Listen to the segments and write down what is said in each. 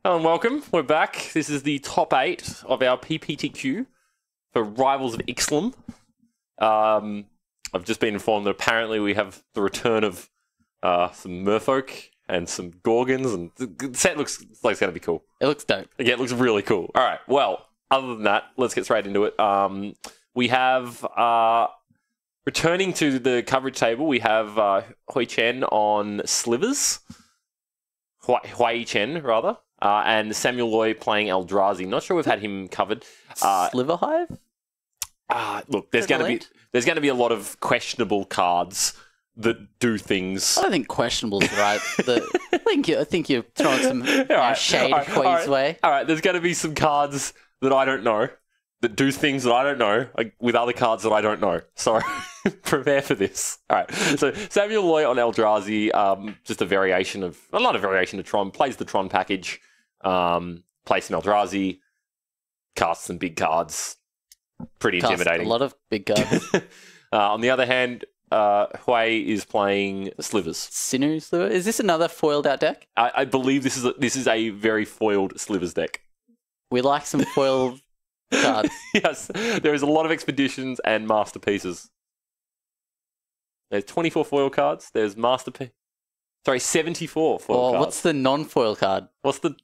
Hello and welcome. We're back. This is the top 8 of our PPTQ for Rivals of Ixalan. I've just been informed that apparently we have the return of some merfolk and some gorgons, and the set looks like it's going to be cool. It looks dope. Yeah, it looks really cool. All right, well, other than that, let's get straight into it. We have, returning to the coverage table, we have Hui Chen on Slivers. Hui Chen, rather. And Samuel Loy playing Eldrazi. Not sure we've had him covered. Sliverhive? Look, there's going to be a lot of questionable cards that do things. I don't think questionable is right. I think you're throwing some shade Hui's way. All right, there's going to be some cards that I don't know that do things that I don't know with other cards that I don't know. So prepare for this. All right. So Samuel Loy on Eldrazi, just a variation of, well, not a variation of Tron, plays the Tron package, plays some Eldrazi, casts some big cards. Pretty intimidating. A lot of big cards. On the other hand, Hui is playing Slivers. Sinu Sliver? Is this another foiled out deck? I believe this is a very foiled Slivers deck. We like some foiled cards. Yes, there is a lot of expeditions and masterpieces. There's 24 foil cards. There's 74 foil cards. What's the non-foil card? What's the...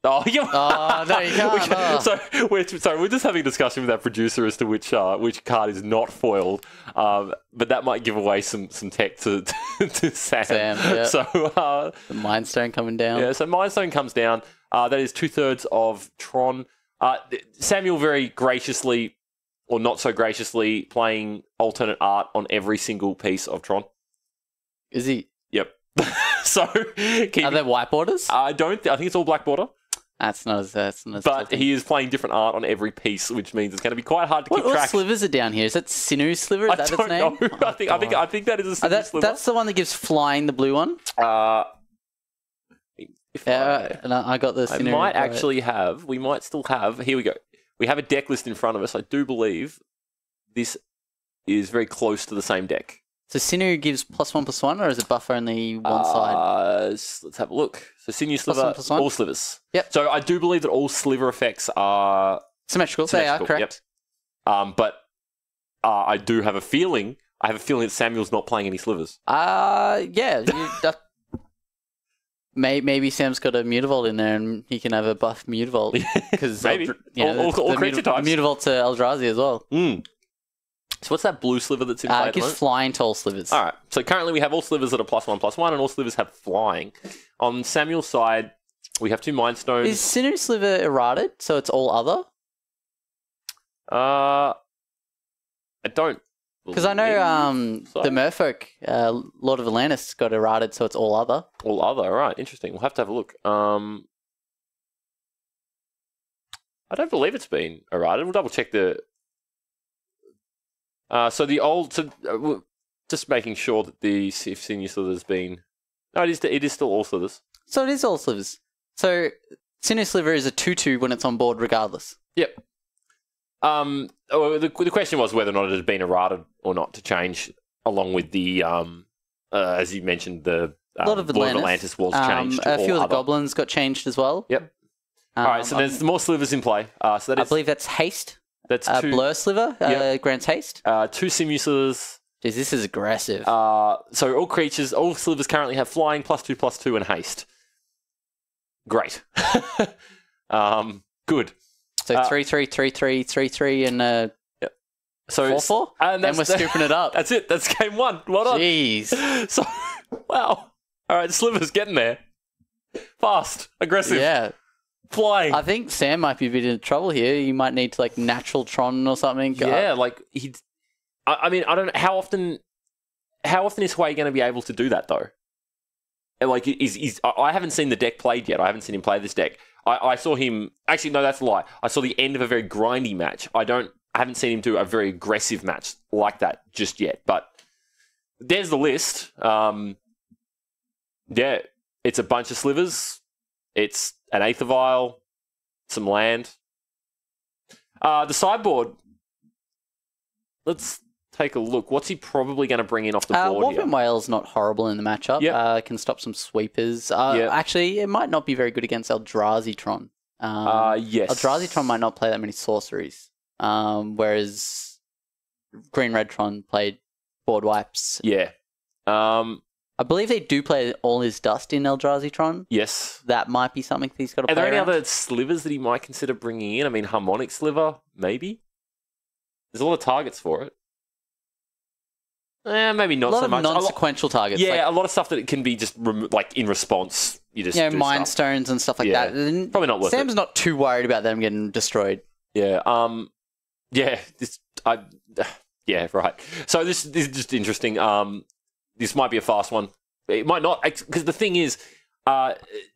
Oh, yeah. No, you can't. So we're just having a discussion with our producer as to which card is not foiled, but that might give away some tech to Sam. Yeah. So the Mind Stone coming down. Yeah, so Mind Stone comes down. That is 2/3 of Tron. Samuel very graciously, or not so graciously, playing alternate art on every single piece of Tron. Is he? Yep. So are there white borders? I think it's all black border. That's not as But he is playing different art on every piece, which means it's going to be quite hard to keep track. What slivers are down here? Is that Sinu Sliver? Is that its name? Know. I think that is a Sinu Sliver. That's the one that gives flying, the blue one. And I got the Sinu. We might still have. Here we go. We have a deck list in front of us. I do believe this is very close to the same deck. So Sinu gives +1/+1, or is it buff only one side? Let's have a look. So Sinu Sliver, +1/+1? all slivers. Yep. So I do believe that all sliver effects are symmetrical. They are correct. Yep. But I do have a feeling. I have a feeling that Samuel's not playing any slivers. Yeah. Maybe Sam's got a Mutavault in there, and he can have a buff Mutavault because maybe all creature types. Mutavault to Eldrazi as well. So what's that blue sliver that's in play? It gives flying to all slivers. All right. So currently we have all slivers that are +1/+1, and all slivers have flying. On Samuel's side, we have 2 Mind Stones. Is Sinu Sliver errated, so it's all other? I don't. Because I know the Merfolk, Lord of Atlantis, got errated, so it's all other. All other, right. Interesting. We'll have to have a look. I don't believe it's been errated. We'll double check the... just making sure that if Sinu Sliver's been... No, it is still all slivers. So it is all slivers. So Sinu Sliver is a 2/2 when it's on board regardless. Yep. The question was whether or not it had been errated or not to change, along with the, as you mentioned, the Lord of Atlantis was changed. A few of the goblins got changed as well. Yep. All right, so there's more slivers in play. So that is, I believe that's haste. That's 2 Blur Sliver grants haste. 2 Simu Slivers. Jeez, this is aggressive. So all slivers currently have flying, +2/+2, and haste. Great. Good. So 3/3, 3/3, 3/3, and so 4/4, and we're scooping it up. That's it. That's game 1. Well done. Jeez. So wow. All right, Slivers getting there. Fast, aggressive. Yeah. Flying. I think Sam might be a bit in trouble here. You might need to natural Tron or something. Yeah, I mean, I don't know how often is Hui going to be able to do that though? And I haven't seen the deck played yet. I haven't seen him play this deck. I saw him... Actually, no, that's a lie. I saw the end of a very grindy match. I haven't seen him do a very aggressive match like that just yet. But there's the list. Yeah, it's a bunch of slivers. It's an Aether Vial, some land. The sideboard. Let's take a look. What's he probably going to bring in off the board Warping Whale's not horrible in the matchup. Yep. Can stop some sweepers. Yep. Actually, it might not be very good against Eldrazi-tron. Yes. Eldrazi-tron might not play that many sorceries. Whereas Green-Red Tron played board wipes. Yeah. I believe they do play all his dust in Eldrazi-tron. Yes. That might be something he's got to play Are there any around. other slivers that he might consider bringing in? I mean, Harmonic Sliver, maybe? There's a lot of targets for it. Maybe not so much. A lot of non-sequential targets. Yeah, a lot of stuff that it can be just, like, in response. You just do Mind stuff. Stones and stuff like that. And probably not worth it. Sam's not too worried about them getting destroyed. Yeah, yeah, right. So this is just interesting. This might be a fast one. It might not, because the thing is,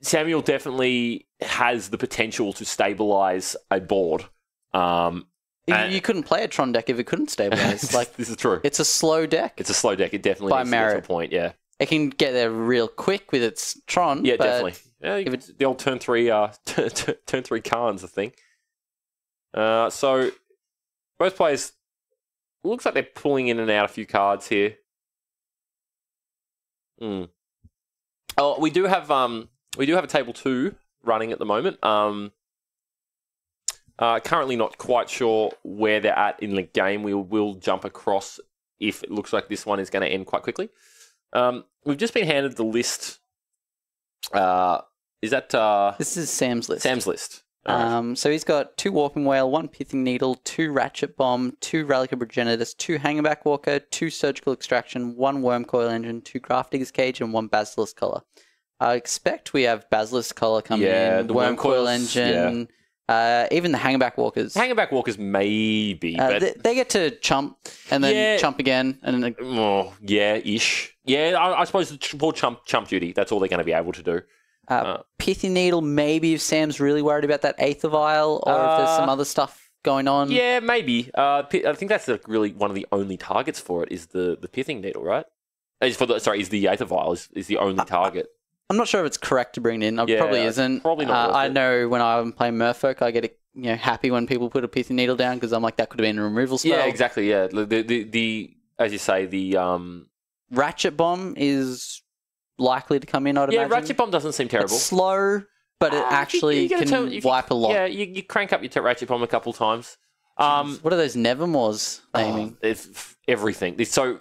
Samuel definitely has the potential to stabilize a board. You couldn't play a Tron deck if it couldn't stabilize. Like this is true. It's a slow deck. It's a slow deck. It definitely by needs to get merit. to a point. Yeah, it can get there real quick with its Tron. yeah, but definitely. Yeah, if it's the old turn three Khans, I think. So both players looks like they're pulling in and out a few cards here. Oh, we do have a table 2 running at the moment. Currently not quite sure where they're at in the game. We will jump across if it looks like this one is going to end quite quickly. We've just been handed the list. Is that this is Sam's list. Sam's list? Right. So he's got 2 Warping Whale, 1 Pithing Needle, 2 Ratchet Bomb, 2 Relic of Progenitus, 2 Hangerback Walker, 2 Surgical Extraction, 1 Worm Coil Engine, 2 Grafdigger's Cage, and 1 Basilisk Collar. I expect we have Basilisk Collar coming in, the Worm Coil Engine, even the Hangerback Walkers. Hangerback Walkers maybe, but they get to chump and then chump again. And then, ish. Yeah, I suppose for chump duty, that's all they're going to be able to do. Pithing Needle, maybe if Sam's really worried about that Aether Vial, or if there's some other stuff going on. Yeah, maybe. I think that's really one of the only targets for it is the Pithing Needle, right? Is the Aether Vial is the only target. I'm not sure if it's correct to bring it in. It probably isn't. Probably not. I know when I'm playing Merfolk, I get happy when people put a Pithing Needle down because I'm like, that could have been a removal spell. Yeah, exactly. Yeah, the as you say, the Ratchet Bomb is likely to come in. I'd imagine. Ratchet Bomb doesn't seem terrible. It's slow, but it actually can wipe a lot. Yeah, you crank up your Ratchet Bomb a couple times. What are those Nevermores naming? It's everything. So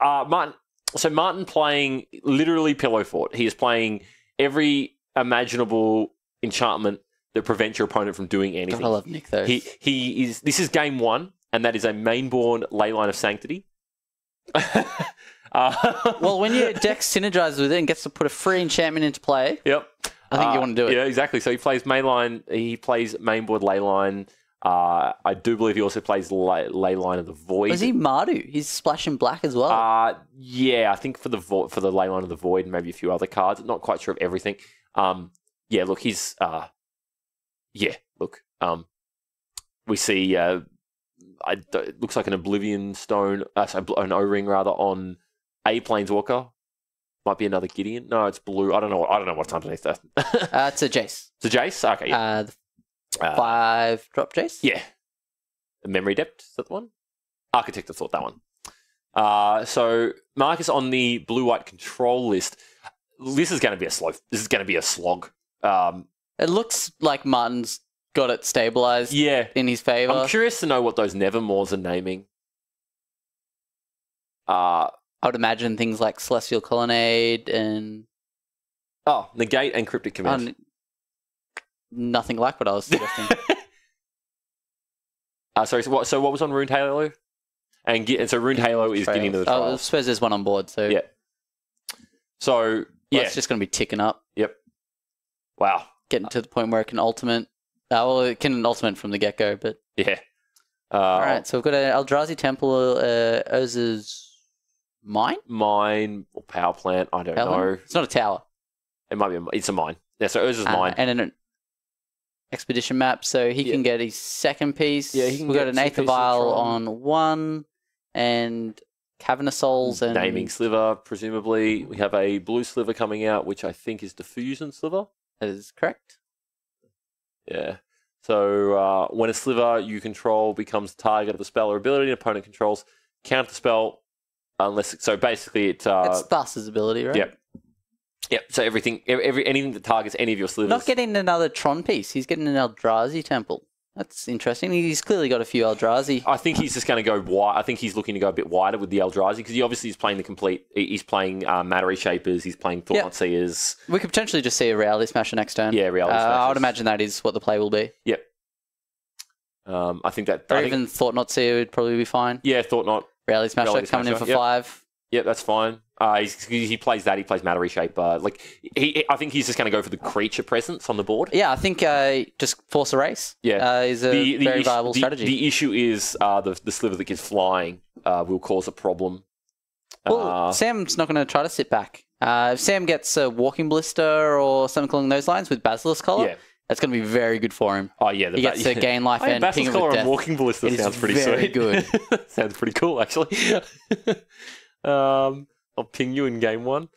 Martin playing literally Pillow Fort. He is playing every imaginable enchantment that prevents your opponent from doing anything. God, I love Nick though. He is. This is game 1, and that is a mainboard Leyline of Sanctity. Well, when your deck synergizes with it and gets to put a free enchantment into play, yep, I think you want to do it. Yeah, exactly. So he plays mainline. He plays mainboard Leyline. I do believe he also plays Leyline of the Void. Is he Mardu? He's splashing black as well. Yeah, I think for the Leyline of the Void and maybe a few other cards. Not quite sure of everything. Yeah, look, he's we see it looks like an Oblivion Stone, an O-Ring rather on a Planeswalker. Might be another Gideon. No, it's blue. I don't know what's underneath that. It's a Jace. It's a Jace. Okay. Yeah. 5-drop Jace. Yeah. The Memory Depth, is that the one? Architect, I thought that one. So Marcus on the blue-white control list. This is going to be a slog. It looks like Martin's got it stabilized. In his favor. I'm curious to know what those Nevermores are naming. I would imagine things like Celestial Colonnade and Negate and Cryptic Command. Nothing like what I was suggesting. Sorry. So what was on Ruined Halo? And so Ruined Halo is getting into the trials. I suppose there's one on board. So yeah. So it's just going to be ticking up. Yep. Wow. Getting to the point where it can ultimate. Well, it can ultimate from the get-go, but yeah. All right. So we've got an Eldrazi Temple, Urza's Mine or Power Plant. I don't know. It's not a tower. It might be. It's a mine. Yeah. So Urza's Mine and an expedition map, so he can get his second piece. Yeah, he can. We've got an Aether Vial on 1 and Cavernous Souls and naming Sliver. Presumably, we have a blue Sliver coming out, which I think is Diffusion Sliver. That is correct. Yeah. So when a Sliver you control becomes the target of a spell or ability an opponent controls, counter spell unless so basically It's Thassa's ability, right? Yep. Yep. So anything that targets any of your slivers. Not getting another Tron piece. He's getting an Eldrazi temple. That's interesting. He's clearly got a few Eldrazi. I think he's just going to go wide. I think he's looking to go a bit wider with the Eldrazi because he obviously is playing the complete. He's playing Matter Reshapers. He's playing Thought-Knot Seers. We could potentially just see a Reality Smasher next turn. Yeah, Reality Smasher. I would imagine that is what the play will be. Yep. I think that. Or even Thought-Knot Seer would probably be fine. Yeah, Thought-Knot. Reality Smasher coming in for 5. Yep, that's fine. He plays that. He plays Matter Reshaper. I think he's just going to go for the creature presence on the board. Yeah, I think just force a race. Yeah, is a very viable strategy. The issue is the sliver that gets flying will cause a problem. Well, Sam's not going to try to sit back. If Sam gets a Walking Blister or something along those lines with Basilisk Collar, that's going to be very good for him. Oh yeah, he gets to gain life and ping Basilisk it with Collar death. and Walking Blister sounds pretty very sweet. Good. Sounds pretty cool, actually. I'll ping you in game 1.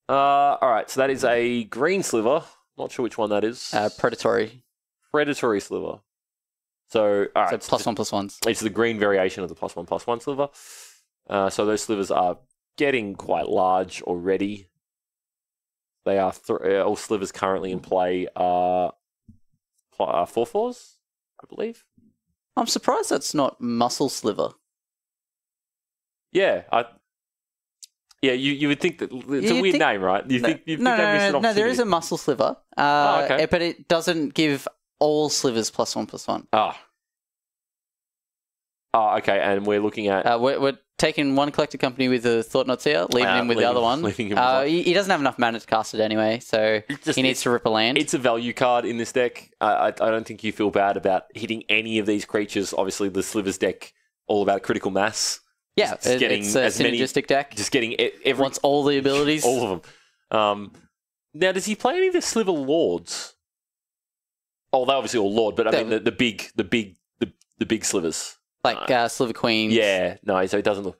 All right, so that is a green sliver. Not sure which one that is. Predatory. Predatory sliver. So, all right. So +1/+1s. It's the green variation of the +1/+1 sliver. So those slivers are getting quite large already. They are all slivers currently in play are 4/4s, I believe. I'm surprised that's not Muscle Sliver. Yeah, you would think that it's a weird name, right? You think that missed an opportunity. No, there is a Muscle Sliver. Okay. But it doesn't give all slivers +1/+1. Oh, okay. And we're looking at we're taking one collected company with a Thought-Knot Seer, leaving him with the other one. He doesn't have enough mana to cast it anyway, so he needs to rip a land. It's a value card in this deck. I don't think you feel bad about hitting any of these creatures. Obviously, the slivers deck all about critical mass. Yeah, it's a synergistic deck. Just getting wants all the abilities. All of them. Now, does he play any of the Sliver Lords? Oh, they're obviously all Lord, but I mean the big slivers. Like Sliver Queens. Yeah, no, so it doesn't look...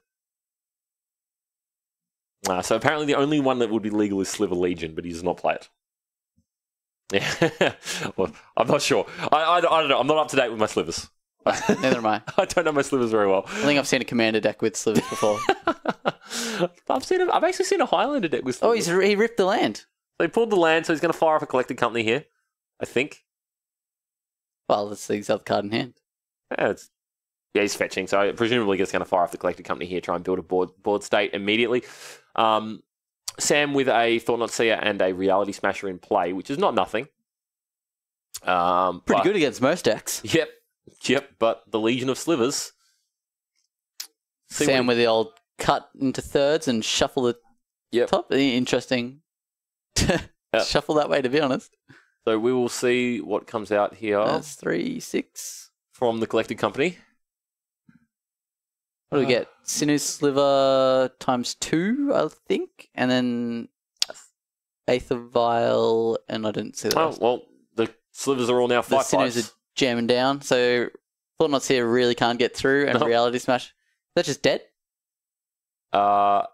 so apparently the only one that would be legal is Sliver Legion, but he does not play it. Yeah, well, I'm not sure. I don't know. I'm not up to date with my slivers. Neither am I. I don't know my slivers very well. I think I've seen a Commander deck with slivers before. I've actually seen a Highlander deck with slivers. Oh, he ripped the land. So he pulled the land, so he's going to fire off a collected company here, I think. Well, that's the exact card in hand. Yeah, he's fetching, so presumably he's going to fire off the collected company here, try and build a board state immediately. Sam with a Thought-Knot Seer and a Reality Smasher in play, which is not nothing. Pretty good against most decks. Yep, but the Legion of Slivers. Sam with the old cut into thirds and shuffle the top. Interesting. Shuffle that way, to be honest. So we will see what comes out here. That's 3, 6. From the collected company. What do we get? Sinuous Sliver ×2, I think. And then Aether Vial, and I didn't see that. Oh, well, the slivers are all now 5/5s. The Sinews are jamming down, so Thought-Knot Seer really can't get through, and Reality Smash. Is that just dead? So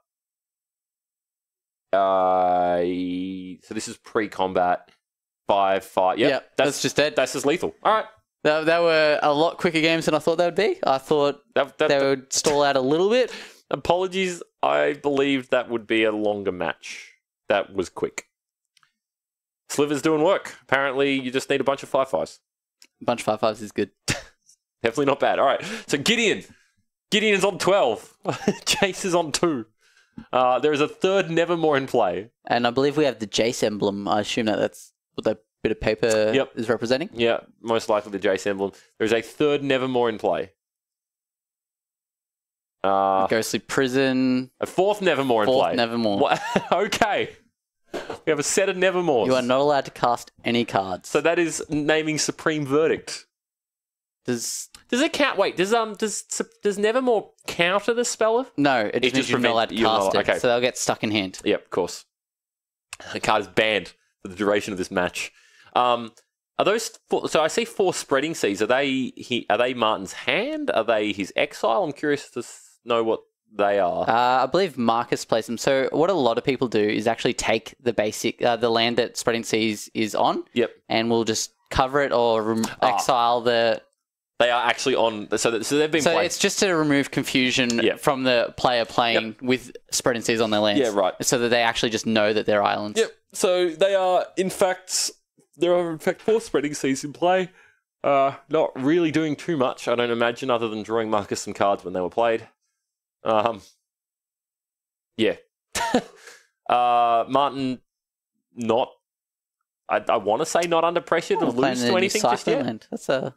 this is pre-combat. 5/5. Yep, that's just dead. That's just lethal. All right. That were a lot quicker games than I thought they would be. I thought they would stall out a little bit. Apologies. I believed that would be a longer match. That was quick. Sliver's doing work. Apparently, you just need a bunch of 5/5s. A bunch of 5/5s is good. Definitely not bad. All right. So Gideon. Gideon's on 12. Jace is on 2. There is a third Nevermore in play. And I believe we have the Jace emblem. I assume that's what that bit of paper is representing. Yeah, most likely the Jace emblem. There's a third Nevermore in play. Ghostly Prison. A fourth Nevermore in play. Fourth Nevermore. Okay. We have a set of Nevermores. You are not allowed to cast any cards. So that is naming Supreme Verdict. Does it count? Wait, does Nevermore counter the speller? No, it just means you're not allowed to cast it. Okay. So they'll get stuck in hand. Yep, of course. The card is banned for the duration of this match. Are those so I see 4 Spreading Seas. Are they Martin's hand? Are they his exile? I'm curious to know what they are. I believe Marcus plays them. So what a lot of people do is actually take the basic the land that Spreading Seas is on. Yep. And we'll just cover it or exile the They are actually on. So they've been. So played. it's just to remove confusion from the player playing with spreading seas on their lands. Yeah, right. So that they actually just know that they're islands. Yep. So they are, in fact, there are in fact 4 spreading seas in play. Not really doing too much, I don't imagine, other than drawing Marcus some cards when they were played. Yeah. Martin, not. I want to say not under pressure to lose to anything just yet. Land. That's a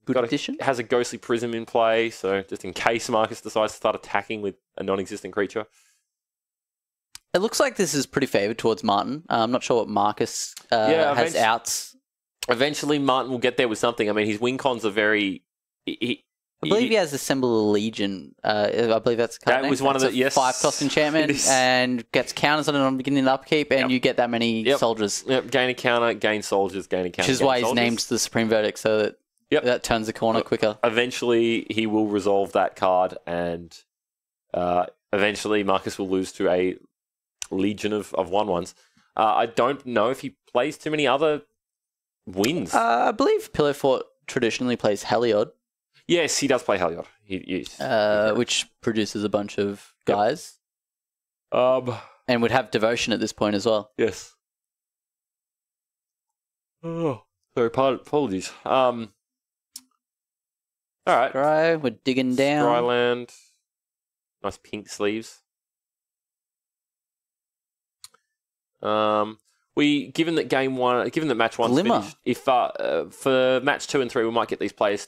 good addition. Has a ghostly prism in play, so just in case Marcus decides to start attacking with a non-existent creature. It looks like this is pretty favoured towards Martin. I'm not sure what Marcus has outs. Eventually, Martin will get there with something. I mean, his win cons are very. I believe he has Assemble a Legion. I believe that's the card name. Was one of the 5-cost enchantment and gets counters on it on the beginning of the upkeep, and you get that many soldiers. Yep, gain a counter, gain soldiers, gain a counter. Which is why he's named the Supreme Verdict, so that that turns the corner quicker. Eventually, he will resolve that card, and eventually Marcus will lose to a legion of 1/1s. I don't know if he plays too many other wins. I believe Pillow Fort traditionally plays Heliod. Yes, he does play Heliod. Which produces a bunch of guys. And would have Devotion at this point as well. Yes. Oh, sorry, apologies. All right. Scry, we're digging down. Scryland. Nice pink sleeves. Given that match one's finished, if for match 2 and 3, we might get these players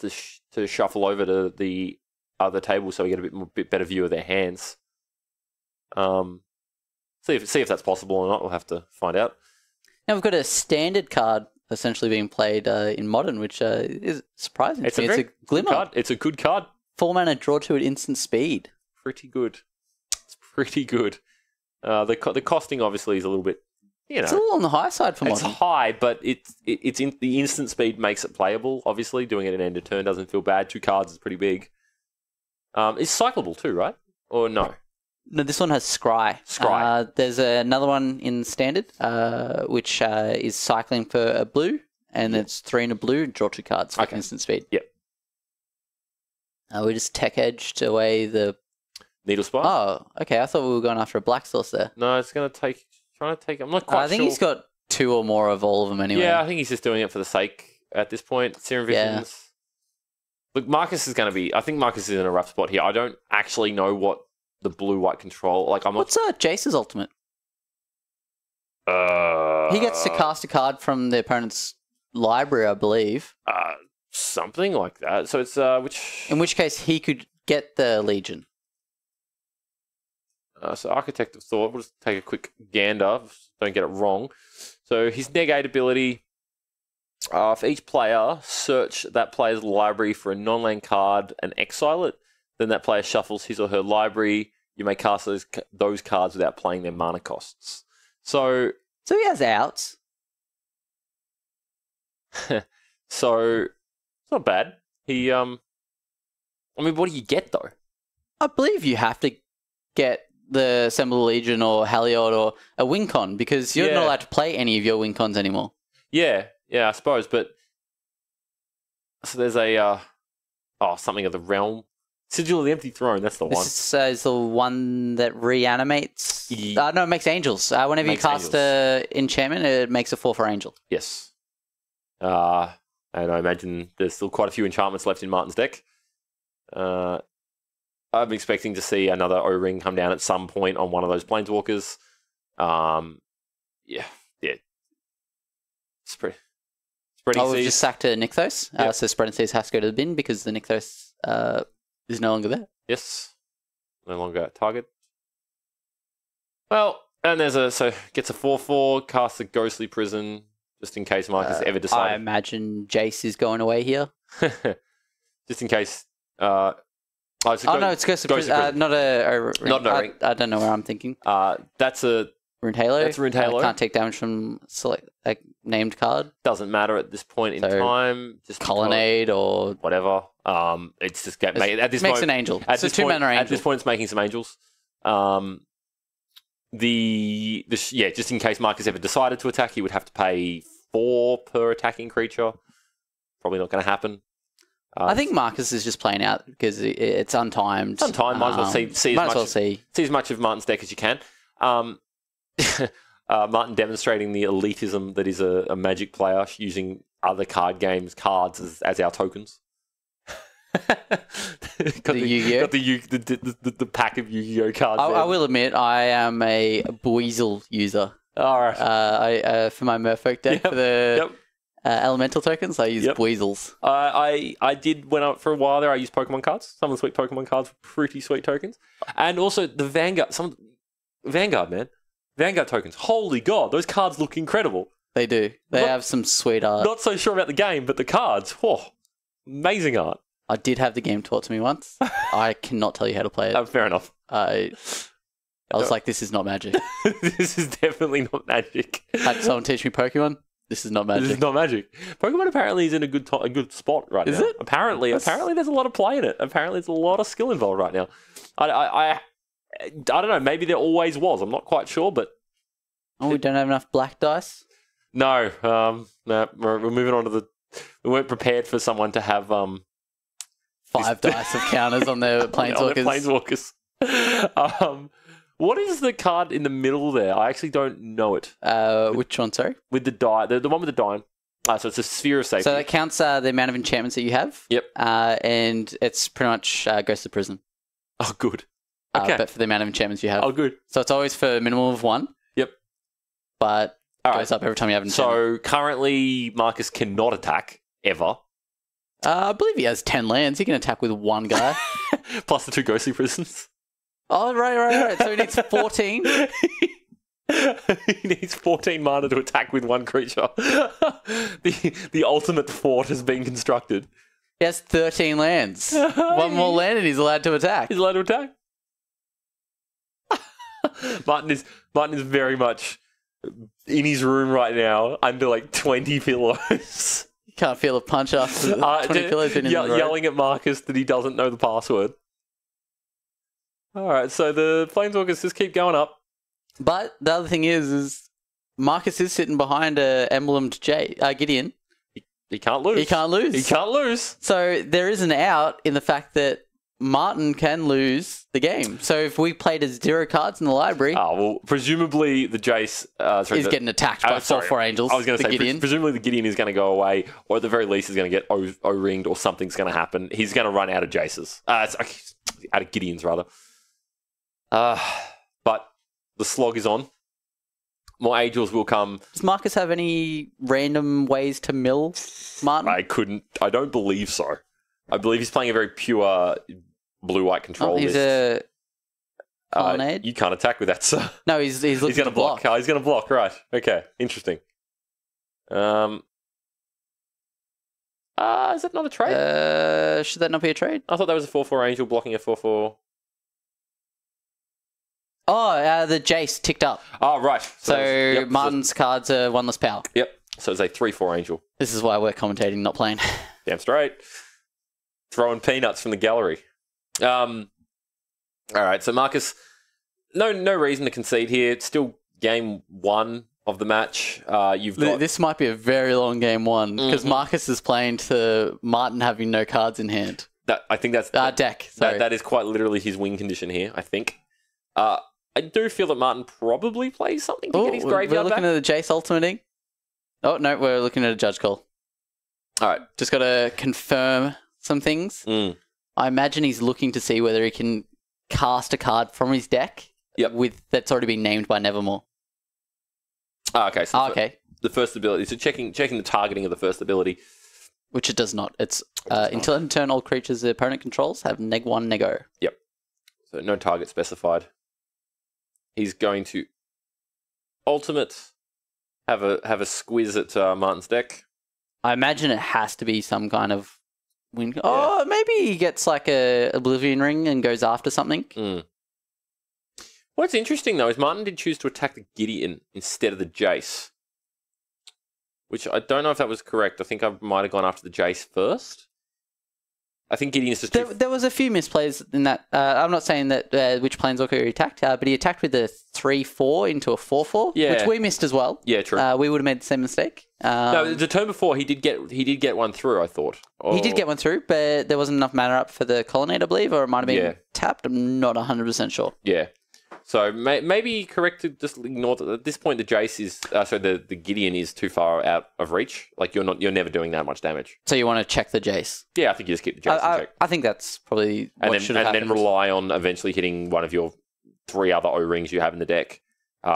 to shuffle over to the other table so we get a bit better view of their hands. See if that's possible or not. We'll have to find out. Now we've got a standard card essentially being played in Modern, which is surprising. It's a Glimmer card. It's a good card. 4 mana, draw 2 at instant speed. Pretty good. It's pretty good. The costing obviously is a little bit. It's a little on the high side for Modern. It's high, but it's in the instant speed makes it playable. Obviously, doing it at end of turn doesn't feel bad. 2 cards is pretty big. It's cyclable too, right? Or no? No, this one has Scry. There's another one in Standard, which is cycling for a blue, and it's 3 in a blue. Draw 2 cards for instant speed. Yep. We just tech edged away the Needle Spire. Oh, okay. I thought we were going after a black source there. No, it's going to take. Trying to take. I'm not quite sure. I think he's got 2 or more of all of them anyway. Yeah, I think he's just doing it for the sake at this point. Serum Visions. Yeah. Look, Marcus is going to be. I think Marcus is in a rough spot here. I don't actually know what the blue-white control. Like, I'm not. What's Jace's ultimate? He gets to cast a card from the opponent's library, I believe. Something like that. So it's which. In which case, he could get the Legion. So Architect of Thought, we'll just take a quick gander, don't get it wrong. So his negate ability, for each player, search that player's library for a non-land card and exile it. Then that player shuffles his or her library. You may cast those cards without playing their mana costs. So he has outs. So it's not bad. He, I mean, what do you get though? I believe you have to get the Assemble Legion or Heliod or a Wincon because you're not allowed to play any of your Wincons anymore. Yeah, I suppose. But so there's a something of the realm. Sigil of the Empty Throne. That's the one. This is the one that reanimates. No, it makes angels. Whenever you cast an enchantment, it makes a 4/4 angel. Yes. And I imagine there's still quite a few enchantments left in Martin's deck. I'm expecting to see another O-Ring come down at some point on one of those Planeswalkers. Yeah. Spreading we've Seas. just sacked a Nykthos. Yep. So Spreading Seas has to go to the bin because the Nykthos is no longer there. Yes. No longer a target. Well, and gets a 4/4, casts a Ghostly Prison, just in case Marcus ever decides. I imagine Jace is going away here. Just in case... no, it's Ghostly Prison. Not a not an O-Ring. I don't know where I'm thinking. That's a Ruined Halo. That's Ruined Halo. Can't take damage from named card. Doesn't matter at this point in time. Just Colonnade or whatever. It's just at this makes point, an angel. It's a 2-mana angel. At this point, it's making some angels. Just in case Marcus ever decided to attack, he would have to pay 4 per attacking creature. Probably not going to happen. I think Marcus is just playing out because it's untimed. It's untimed. Might as well see as much of Martin's deck as you can. Martin demonstrating the elitism that is a Magic player using other card games cards as our tokens. got the pack of Yu-Gi-Oh cards. I will admit, I am a Buizel user. All right. For my Merfolk deck for the elemental tokens, I use Buizels. I did for a while there. I used Pokemon cards. Some of the sweet Pokemon cards were pretty sweet tokens, and also the Vanguard. Vanguard tokens. Holy God, those cards look incredible. They do. They have some sweet art. Not so sure about the game, but the cards, amazing art. I did have the game taught to me once. I cannot tell you how to play it. Fair enough. I was like, this is not Magic. This is definitely not Magic. Had someone teach me Pokemon? This is not Magic. This is not Magic. Pokemon apparently is in a good spot right now. Is it? Apparently there's a lot of play in it. Apparently there's a lot of skill involved right now. I don't know. Maybe there always was. I'm not quite sure, but we don't have enough black dice. No. No. We're moving on to we weren't prepared for someone to have 5 dice of counters on their Planeswalkers. What is the card in the middle there? I actually don't know it. Which one, sorry? With the die. The one with the die. So it's a sphere of safety. So that counts the amount of enchantments that you have. Yep. And it's pretty much Ghost of Prison. Oh, good. Okay. But for the amount of enchantments you have. Oh, good. So it's always for a minimum of 1. Yep. But goes up every time you have an enchantment. So currently Marcus cannot attack, ever. I believe he has 10 lands. He can attack with 1 guy. Plus the 2 ghostly prisons. Oh, right. So he needs 14. He needs 14 mana to attack with 1 creature. The ultimate fort has been constructed. He has 13 lands. 1 more land and he's allowed to attack. He's allowed to attack. Martin is very much in his room right now under like 20 pillows. You can't feel a punch after 20 pillows in yelling at Marcus that he doesn't know the password. All right, so the Planeswalkers just keep going up. But the other thing is Marcus is sitting behind a emblemed Gideon. He can't lose. He can't lose. So there is an out in the fact that Martin can lose the game. So if we played as 0 cards in the library... presumably the Jace... is getting attacked by 4 angels. I was going to say, presumably the Gideon is going to go away, or at the very least is going to get O-ringed, or something's going to happen. He's going to run out of Jaces. Out of Gideons, rather. But the slog is on. More angels will come. Does Marcus have any random ways to mill Martin? I don't believe so. I believe he's playing a very pure blue-white control list. He's a colonnade? You can't attack with that, sir. No, he's looking to block. Oh, he's going to block, right. Okay, interesting. Is that not a trade? Should that not be a trade? I thought that was a 4/4 angel blocking a 4/4. Oh, the Jace ticked up. Oh, right. So Martin's cards are 1 less power. Yep. So it's a 3/4 angel. This is why we're commentating, not playing. Damn straight. Throwing peanuts from the gallery. All right. So Marcus, no reason to concede here. It's still game 1 of the match. This might be a very long game 1 because Marcus is playing to Martin having no cards in hand. I think that's deck. Sorry. That is quite literally his win condition here. I think. I do feel that Martin probably plays something to get his graveyard back. We're looking at the Jace ultimating. Oh, no, we're looking at a judge call. All right. Just got to confirm some things. I imagine he's looking to see whether he can cast a card from his deck that's already been named by Nevermore. Okay. So okay. The first ability. So checking the targeting of the first ability. Which it does not. It's until end turn, all creatures the opponent controls have -1, -0. Yep. So no target specified. He's going to ultimate, have a squiz at Martin's deck. I imagine it has to be some kind of win. Yeah. Oh, maybe he gets like a Oblivion Ring and goes after something. What's interesting though is Martin did choose to attack the Gideon instead of the Jace, which I don't know if that was correct. I think I might have gone after the Jace first. I think Gideon's just... There was a few misplays in that. I'm not saying that which Planeswalker he attacked, but he attacked with the 3/4 into a 4/4, Yeah. which we missed as well. Yeah, true. We would have made the same mistake. No, the turn before he did get one through, I thought. He did get one through, but there wasn't enough mana up for the Colonnade, I believe, or it might have been tapped. I'm not 100% sure. Yeah. So maybe correct to just ignore that. At this point, the Jace is the Gideon is too far out of reach. Like you're never doing that much damage. So you want to check the Jace? Yeah, I think you just keep the Jace in check. I think that's probably what should have happened. And then rely on eventually hitting one of your 3 other O-rings you have in the deck.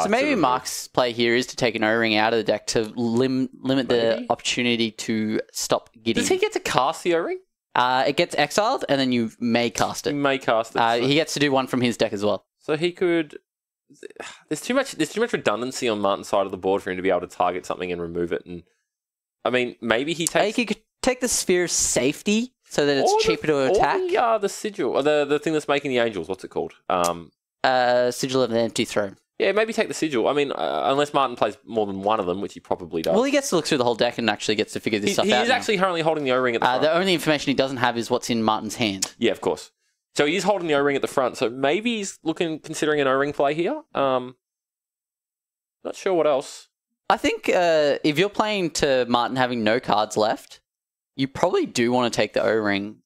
So maybe Mark's play here is to take an O-ring out of the deck to limit the opportunity to stop Gideon. Does he get to cast the O-ring? It gets exiled, and then you may cast it. You may cast it. He gets to do one from his deck as well. So he could. There's too much redundancy on Martin's side of the board for him to be able to target something and remove it. And I mean, maybe he takes. He could take the Sphere of Safety so that it's cheaper to attack. Or the sigil, or the thing that's making the angels. What's it called? Sigil of an Empty Throne. Yeah, maybe take the sigil. I mean, unless Martin plays more than one of them, which he probably does. Well, he gets to look through the whole deck and actually gets to figure this stuff out. He is actually currently holding the O-ring at the front. The only information he doesn't have is what's in Martin's hand. Yeah, of course. So he is holding the O-ring at the front. So maybe he's considering an O-ring play here. Not sure what else. I think if you're playing to Martin having no cards left, you probably do want to take the O-ring.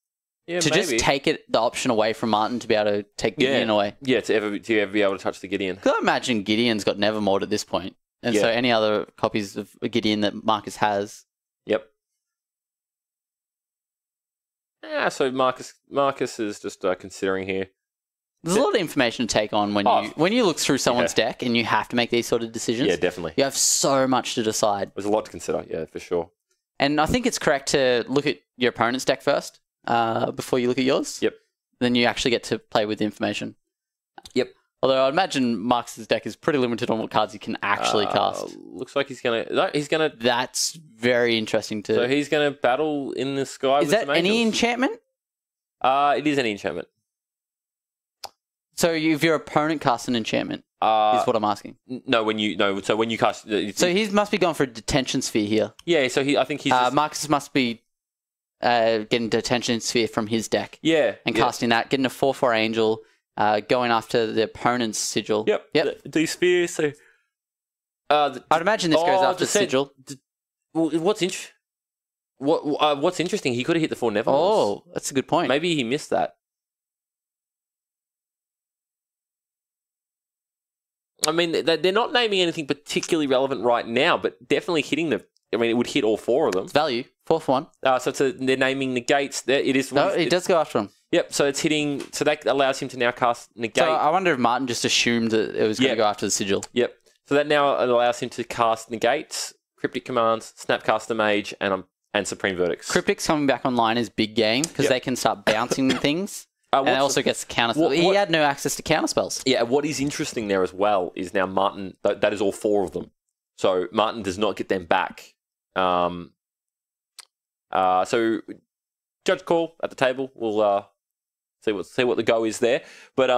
Yeah, to maybe. Just take the option away from Martin to be able to take Gideon away. Yeah, to ever be able to touch the Gideon. Because I imagine Gideon's got Nevermore at this point. And so any other copies of Gideon that Marcus has. Yep. Yeah, so Marcus is just considering here. There's a lot of information to take on when you look through someone's deck and you have to make these sort of decisions. Yeah, definitely. You have so much to decide. There's a lot to consider, yeah, for sure. And I think it's correct to look at your opponent's deck first before you look at yours. Yep. Then you actually get to play with information. Yep. Although I imagine Marcus's deck is pretty limited on what cards he can actually cast. Looks like he's gonna. That's very interesting too. So he's gonna battle in the sky. Is that any enchantment? It is any enchantment. So if your opponent casts an enchantment, is what I'm asking. No, So when you cast, so he must be going for a detention sphere here. Yeah. So I think he's. Marcus must be getting detention sphere from his deck. Yeah. And casting that, getting a 4/4 angel. Going after the opponent's sigil. Yep. The sphere. So, I'd imagine this goes after the sigil. What's interesting? He could have hit the 4 Nevermores. Oh, that's a good point. Maybe he missed that. I mean, they're not naming anything particularly relevant right now, but definitely hitting the. I mean, it would hit all 4 of them. It's value. 4th one. So they're naming negates. It is. No, it does go after him. Yep, so it's hitting. So that allows him to now cast negate. So I wonder if Martin just assumed that it was going to go after the sigil. Yep. So that now allows him to cast negates, cryptic commands, snapcaster mage, and supreme verdicts. Cryptics coming back online is big game because they can start bouncing things. And it also gets counter. He had no access to counter spells. Yeah. What is interesting there as well is now Martin. That is all 4 of them. So Martin does not get them back. So judge call at the table. We'll see what the go is there. But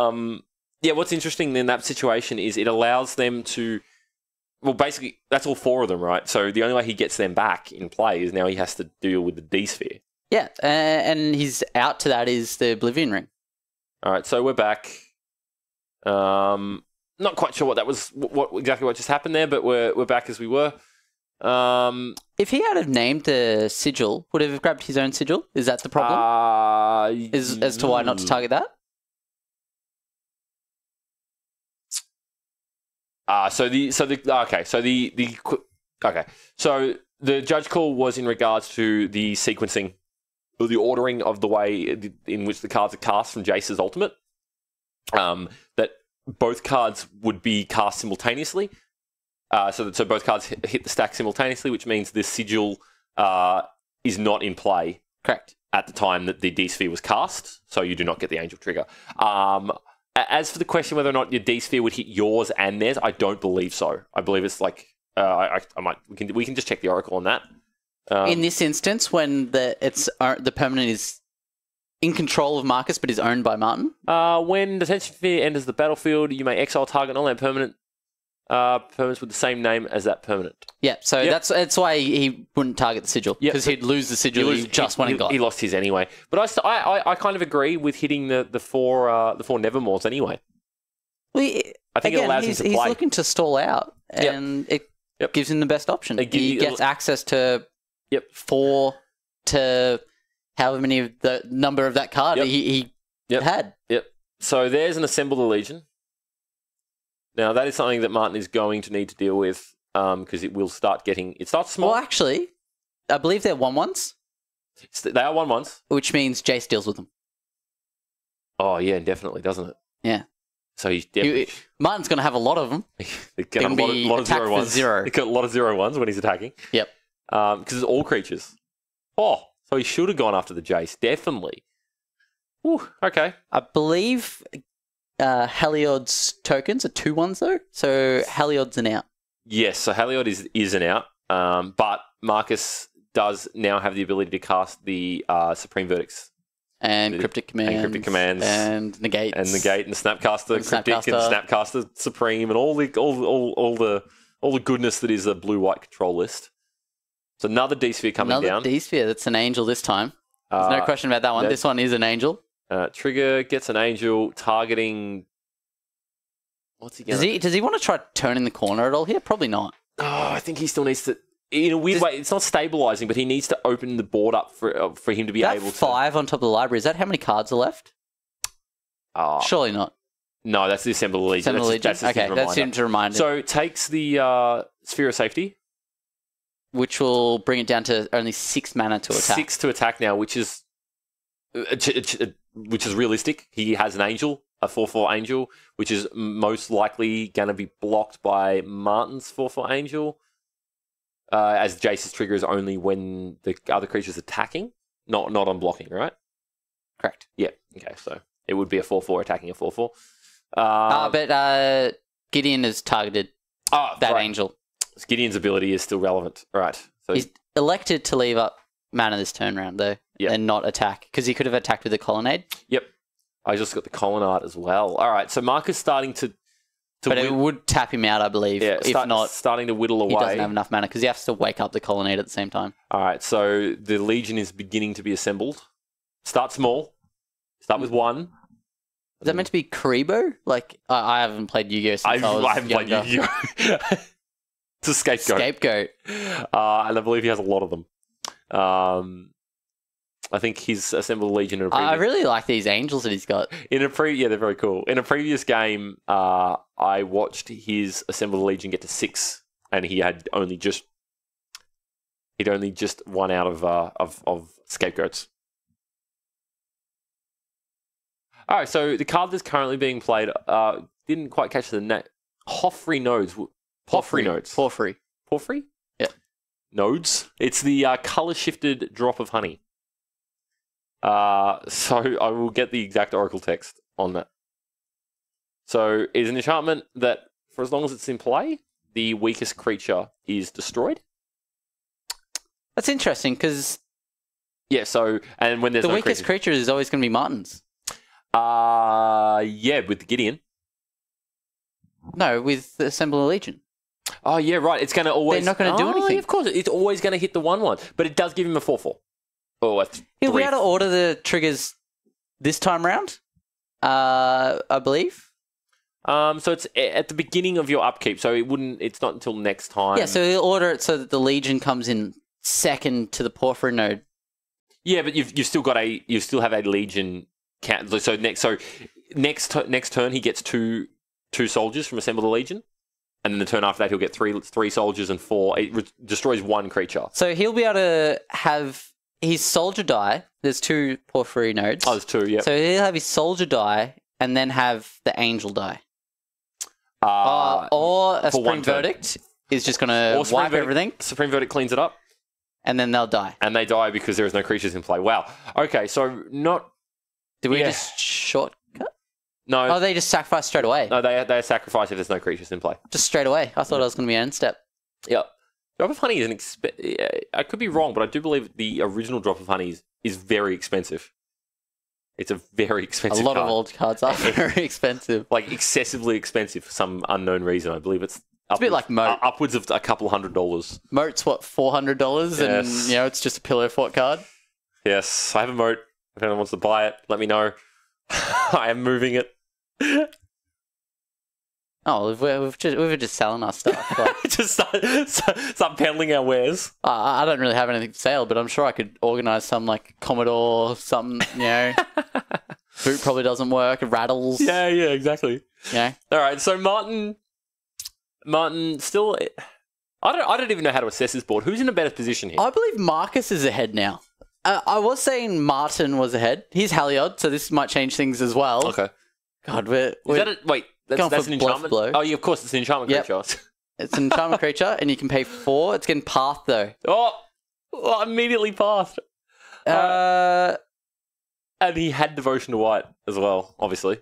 what's interesting in that situation is it allows them to. Well, basically, that's all 4 of them, right? So the only way he gets them back in play is now he has to deal with the D sphere. Yeah, and his out to that is the Oblivion Ring. All right, so we're back. Not quite sure what that was, exactly what just happened there, but we're back as we were. If he had have named the sigil, would he have grabbed his own sigil? Is that the problem? As to why not to target that? So the judge call was in regards to the sequencing, or the ordering of the way in which the cards are cast from Jace's ultimate. That both cards would be cast simultaneously. So both cards hit the stack simultaneously, which means the sigil is not in play. Correct. At the time that the D-Sphere was cast, so you do not get the angel trigger. As for the question whether or not your D-Sphere would hit yours and theirs, I don't believe so. I believe it's like we can just check the oracle on that. In this instance, when the permanent is in control of Marcus but is owned by Martin? When detention sphere enters the battlefield, you may exile target non-land permanent permanents with the same name as that permanent. Yeah, so that's why he wouldn't target the sigil, because he'd lose the sigil he just went and got. He lost his anyway. But I kind of agree with hitting the 4 Nevermores anyway. I think it allows him to he's play. looking to stall out, and it gives him the best option. He gets access to 4 to however many of the number of that card he had. Yep. So there's an Assemble the Legion. Now, that is something that Martin is going to need to deal with because it will start getting... It starts small. Well, actually, I believe they're 1/1s. They are 1/1s. Which means Jace deals with them. Oh, yeah, definitely, doesn't it? Yeah. So he's definitely... Martin's going to have a lot of them. He's going to have a lot of 0/1s. Zero. He's got a lot of 0/1s when he's attacking. Yep. Because it's all creatures. Oh, so he should have gone after the Jace, definitely. Ooh, okay. I believe Heliod's tokens are 2/1s though, so Heliod's an out. Yes, so Heliod is an out, but Marcus does now have the ability to cast the Supreme Verdicts. And Cryptic Commands. And Negate. And Snapcaster, And Cryptic, and Snapcaster Supreme, and all the goodness that is a blue-white control list. So another D-Sphere coming down. Another D-Sphere, that's an angel this time. There's no question about that one. This one is an angel. Trigger gets an angel targeting... What's he going Does he want to try turning the corner at all here? Probably not. Oh, I think he still needs to... In a weird way, it's not stabilizing, but he needs to open the board up for him to be able to... 5 on top of the library, is that how many cards are left? Surely not. No, that's the Assemble the Legion. That's him to remind him. So it takes the Sphere of Safety. Which will bring it down to only 6 mana to attack. 6 to attack now, which is realistic. He has an angel, a 4/4 angel, which is most likely going to be blocked by Martin's 4/4 angel. As Jace's trigger is only when the other creature's attacking, not on blocking, right? Correct. Yeah. Okay, so it would be a 4/4 attacking a 4/4. But Gideon has targeted that angel. Gideon's ability is still relevant. Right. So he's elected to leave up mana this turn round, though, and not attack, because he could have attacked with the Colonnade. Yep. I just got the Colonnade as well. All right, so Marcus starting to but it would tap him out, I believe. Yeah, if not, starting to whittle away. He doesn't have enough mana, because he has to wake up the Colonnade at the same time. All right, so the Legion is beginning to be assembled. Start small. Start with 1. Is that meant to be Karibo? Like, I haven't played Yu-Gi-Oh! Since I haven't played Yu-Gi-Oh! It's a scapegoat. And I believe he has a lot of them. I think he's assembled a Legion in a previous... I really like these angels that he's got. Yeah, they're very cool. In a previous game, I watched his assembled Legion get to 6, and he had only just one out of scapegoats. All right, so the card that's currently being played didn't quite catch the name. Porphyry Nodes. Porphyry. Yeah. Nodes. It's the color-shifted drop of honey. So I will get the exact Oracle text on that. So it's an enchantment that, for as long as it's in play, the weakest creature is destroyed. That's interesting, because... Yeah, so... And when there's the weakest creature is always going to be Martin's. Yeah, with the Gideon. No, with the Assemble a Legion. Oh, yeah, right. It's going to always... They're not going to do anything. Yeah, of course. It's always going to hit the 1/1. But it does give him a 4/4. Oh, he'll be able to order the triggers this time round, I believe. So it's at the beginning of your upkeep, so it's not until next time. Yeah, so he'll order it so that the Legion comes in second to the Porphyry Node. Yeah, but you still have a Legion count. So next turn he gets two soldiers from Assemble the Legion. And then the turn after that, he'll get three soldiers and 4. It destroys 1 creature. So he'll be able to have his soldier die. There's 2 Porphyry Nodes. Oh, there's 2, yeah. So he'll have his soldier die and then have the angel die. Or a Supreme Verdict is just going to wipe everything. Supreme Verdict cleans it up. And then they'll die. And they die because there is no creatures in play. Wow. Okay, so not... Did we just shortcut? No. Oh, they just sacrifice straight away? No, they sacrifice if there's no creatures in play. Just straight away? I thought I was going to be an end step. Yep. Drop of Honey is I could be wrong, but I do believe the original Drop of Honey is very expensive. It's a very expensive card. A lot of old cards are very expensive. Like, excessively expensive for some unknown reason. I believe it's a bit like Moat. Upwards of a couple $100. Moat's what, $400? Yes. And, it's just a pillow fort card? Yes, I have a Moat. If anyone wants to buy it, let me know. I am moving it. Oh, we're just selling our stuff. Like, Just start peddling our wares. I don't really have anything for sale, but I'm sure I could organise some like Commodore, something, you know. Boot probably doesn't work. It rattles. Yeah, exactly. Yeah. All right, so Martin still. I don't even know how to assess this board. Who's in a better position here? I believe Marcus is ahead now. I was saying Martin was ahead. He's Heliod, so this might change things as well. Okay. God, Is that a, wait, that's an enchantment? blow. Oh, yeah, of course, it's an enchantment creature. It's an enchantment creature, and you can pay 4. It's getting path though. Oh, immediately passed. And he had Devotion to White as well, obviously.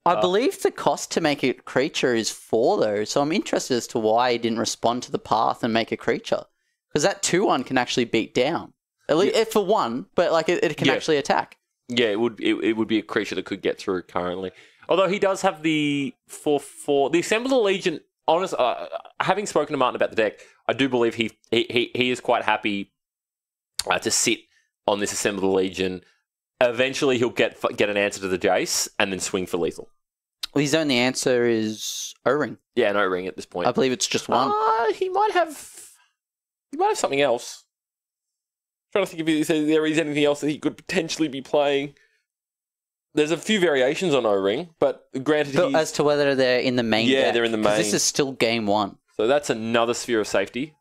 I believe the cost to make a creature is 4 though, so I'm interested as to why he didn't respond to the path and make a creature. Because that 2/1 can actually beat down. At least for 1, but like it can actually attack. Yeah, it would be a creature that could get through currently. Although he does have the 4/4. The Assemble the Legion, having spoken to Martin about the deck, I do believe he is quite happy to sit on this Assemble the Legion. Eventually he'll get an answer to the Jace and then swing for lethal. Well, his only answer is O-Ring. Yeah, an O-Ring at this point. I believe it's just 1. He might have something else. Trying to think if there is anything else that he could potentially be playing. There's a few variations on O-Ring, but granted, as to whether they're in the main deck, they're in the main. This is still game 1. So that's another sphere of safety.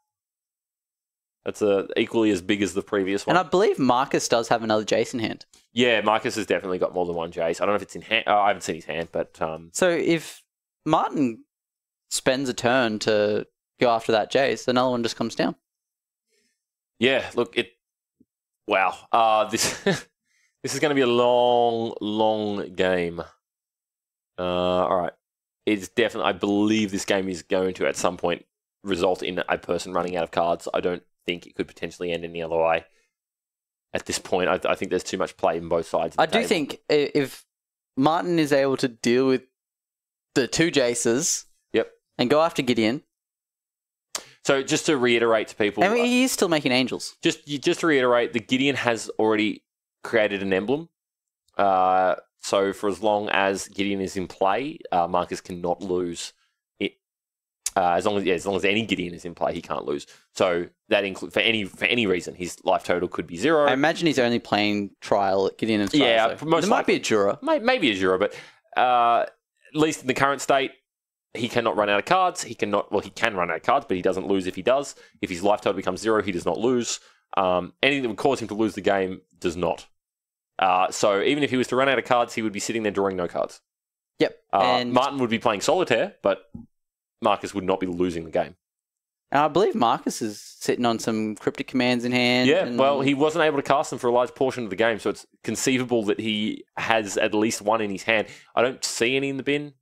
That's equally as big as the previous one. And I believe Marcus does have another Jace in hand. Yeah, Marcus has definitely got more than one Jace. I don't know if it's in hand. I haven't seen his hand, but So if Martin spends a turn to go after that Jace, another one just comes down. Yeah, look, wow. This this is going to be a long game. All right. It's definitely, I believe this game is going to, at some point, result in a person running out of cards. I don't think it could potentially end any other way. At this point, I think there's too much play in both sides. I do think if Martin is able to deal with the 2 Jaces and go after Gideon. So just to reiterate to people... I mean, he is still making angels. Just to reiterate, the Gideon has already created an emblem. So for as long as Gideon is in play, Marcus cannot lose it. As long as any Gideon is in play, he can't lose. So that includes for any reason, his life total could be 0. I imagine he's only playing Trial at Gideon and Trial. Yeah, so most there might be a Jura. Maybe a Jura, but at least in the current state, he cannot run out of cards. He can run out of cards, but he doesn't lose if he does. If his life total becomes 0, he does not lose. Anything that would cause him to lose the game does not. So even if he was to run out of cards, he would be sitting there drawing no cards. Yep. And Martin would be playing Solitaire, but Marcus would not be losing the game. I believe Marcus is sitting on some cryptic commands in hand. Yeah, well, he wasn't able to cast them for a large portion of the game, so it's conceivable that he has at least one in his hand. I don't see any in the bin.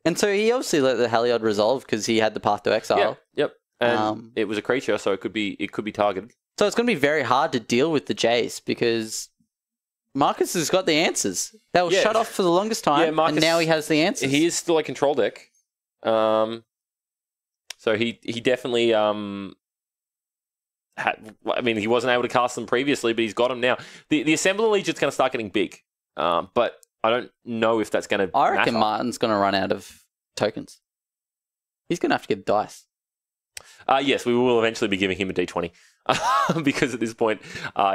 And so he obviously let the Heliod resolve because he had the Path to Exile. Yep. And it was a creature, so it could be targeted. So it's going to be very hard to deal with the Jace because Marcus has got the answers. They were shut off for the longest time, Marcus, and now he has the answers. He is still a control deck. So he definitely he wasn't able to cast them previously, but he's got them now. The Assemble the Legion's going to start getting big, but I don't know if that's going to I reckon Martin's going to run out of tokens. He's going to have to get dice. Yes, we will eventually be giving him a D20 because at this point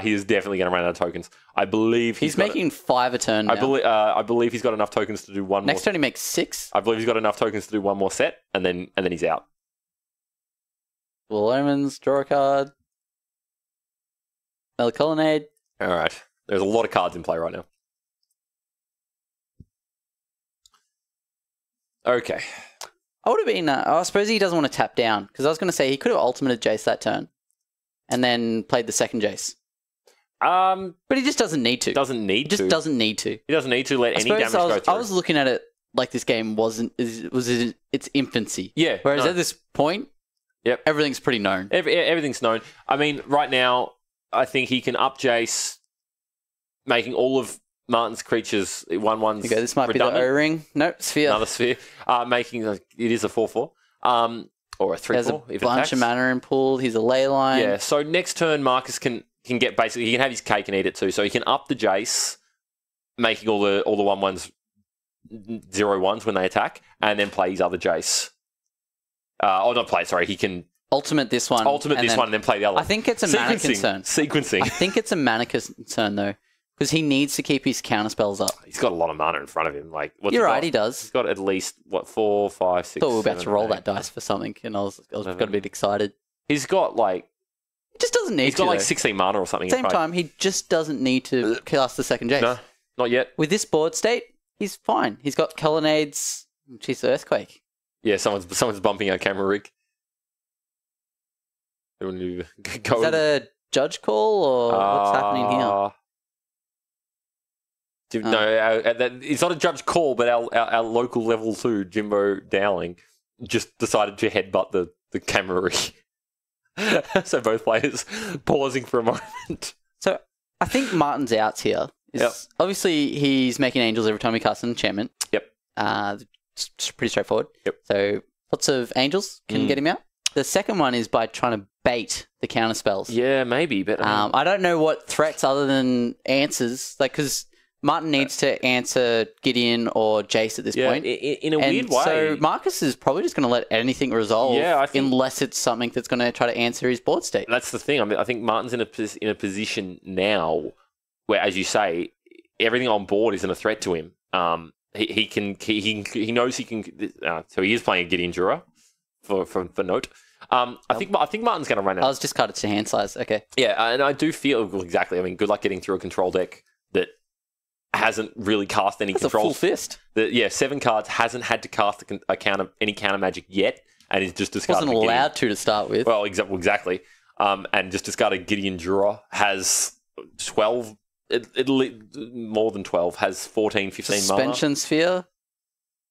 he is definitely going to run out of tokens. I believe he's making 5 a turn now. I believe he's got enough tokens to do one more. Next turn he makes 6. I believe he's got enough tokens to do one more set, and then he's out. Well, Omens, draw a card. Another Colonnade. All right. There's a lot of cards in play right now. Okay. I would have been... I suppose he doesn't want to tap down, because I was going to say he could have ultimated Jace that turn and then played the second Jace. But he just doesn't need to. Doesn't need to. He just doesn't need to. He doesn't need to let any damage go through. I was looking at it like this game was in its infancy. Yeah. Whereas at this point, everything's pretty known. Everything's known. I mean, right now, I think he can up Jace, making all of Martin's creatures 1/1s. Okay, this might redundant. be the O-Ring. Nope, Sphere. Another Sphere. Making it is a 4/4. Or a 3/4. There's a bunch of mana in pool. He's a ley line. Yeah, so next turn Marcus can get basically, he can have his cake and eat it too. So he can up the Jace, making all the 1/1s 0/1s when they attack, and then play his other Jace. Not play. Sorry, he can ultimate this one, and then play the other. I think it's a mana concern. Sequencing. I think it's a mana concern though, because he needs to keep his counter spells up. He's got a lot of mana in front of him. Like, you're right, he does. He's got at least 4, 5, 6. I thought we were about to roll that dice for something, and I was got a bit excited. He's got like. He just doesn't need. He's got like 16 mana or something. At the same time, he just doesn't need to cast the second Jace. No, not yet. With this board state, he's fine. He's got Colonnades. She's Earthquake. Yeah, someone's bumping our camera rig. Is that a judge call or what's happening here? No, it's not a judge call, but our local level 2, Jimbo Dowling, just decided to headbutt the camera rig. So both players pausing for a moment. So I think Martin's outs here. Obviously, he's making angels every time he casts an enchantment. Yep. It's pretty straightforward. Yep. So lots of angels can get him out. The second one is by trying to bait the counter spells. Yeah, maybe, but I don't know what threats other than answers, like, because Martin needs to answer Gideon or Jace at this point. In a weird way. So Marcus is probably just going to let anything resolve, unless it's something that's going to try to answer his board state. That's the thing. I mean, I think Martin's in a position now where, as you say, everything on board isn't a threat to him. He knows he can. So he is playing a Gideon Jura for note. I think Martin's going to run out. I was discarded to hand size. Okay. Yeah, and I do feel exactly. I mean, good luck getting through a control deck that hasn't really cast any controls. That's a full fist. 7 cards, hasn't had to cast any counter magic yet, and is just discarded. Wasn't allowed to start with. Well, exactly. And just discarded Gideon Jura has 12, more than 12, has 14, 15 mana. Suspension Sphere.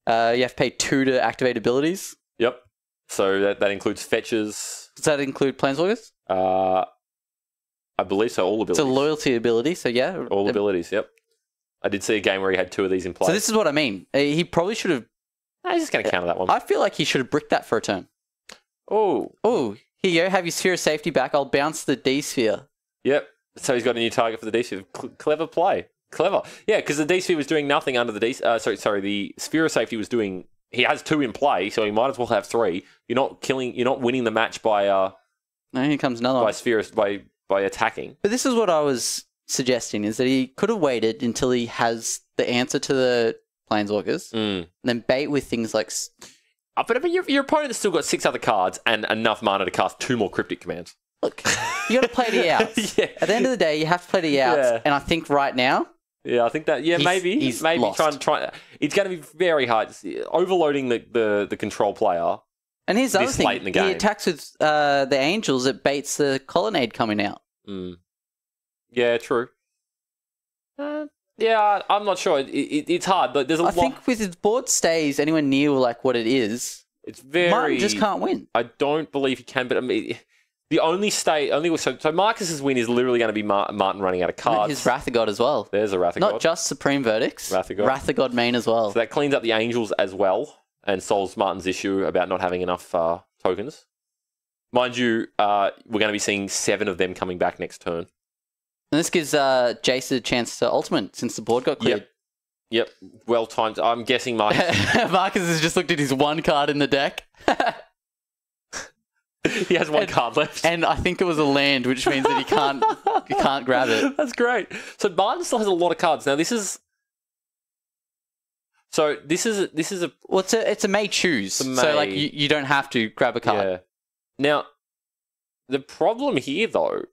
You have to pay 2 to activate abilities. Yep. So that includes fetches. Does that include Planeswalkers? I believe so, all abilities. It's a loyalty ability, so yeah. All abilities, yep. I did see a game where he had 2 of these in play. So this is what I mean. He probably should have... He's just going to counter that one. I feel like he should have bricked that for a turn. Oh, here you go. Have your Sphere of Safety back. I'll bounce the D-Sphere. Yep. So he's got a new target for the D-Sphere. Clever play. Clever. Yeah, because the D-Sphere was doing nothing under the the Sphere of Safety was doing... He has 2 in play, so he might as well have 3. You're not winning the match by... No, here comes another one. By attacking. But this is what I was suggesting, is that he could have waited until he has the answer to the Planeswalkers, and then bait with things like... But I mean, your opponent has still got 6 other cards and enough mana to cast 2 more Cryptic Commands. Look, you got to play the outs. Yeah. At the end of the day, you have to play the outs, and I think right now... Yeah, I think that. Yeah, he's lost. try. It's going to be very hard. Overloading the control player. And here's the other thing: late in the game. He attacks with the angels. It baits the colonnade coming out. Yeah, true. Yeah, I'm not sure. It's hard, but there's a lot. I think with his board stays anywhere near like what it is, it's very. Martin just can't win. I don't believe he can, but I mean. The only so Marcus's win is literally going to be Martin running out of cards. His Wrath of God as well. There's a Wrath of God. God. Not just Supreme Verdicts. Wrath of God. Wrath of God main as well. So that cleans up the Angels as well and solves Martin's issue about not having enough tokens. Mind you, we're going to be seeing 7 of them coming back next turn. And this gives Jace a chance to ultimate since the board got cleared. Yep. Well timed. I'm guessing Marcus has just looked at his 1 card in the deck. He has 1 card left. And I think it was a land, which means that he can't grab it. That's great. So Martin still has a lot of cards. Now this is a well, it's a may choose. So like you don't have to grab a card. Yeah. Now the problem here though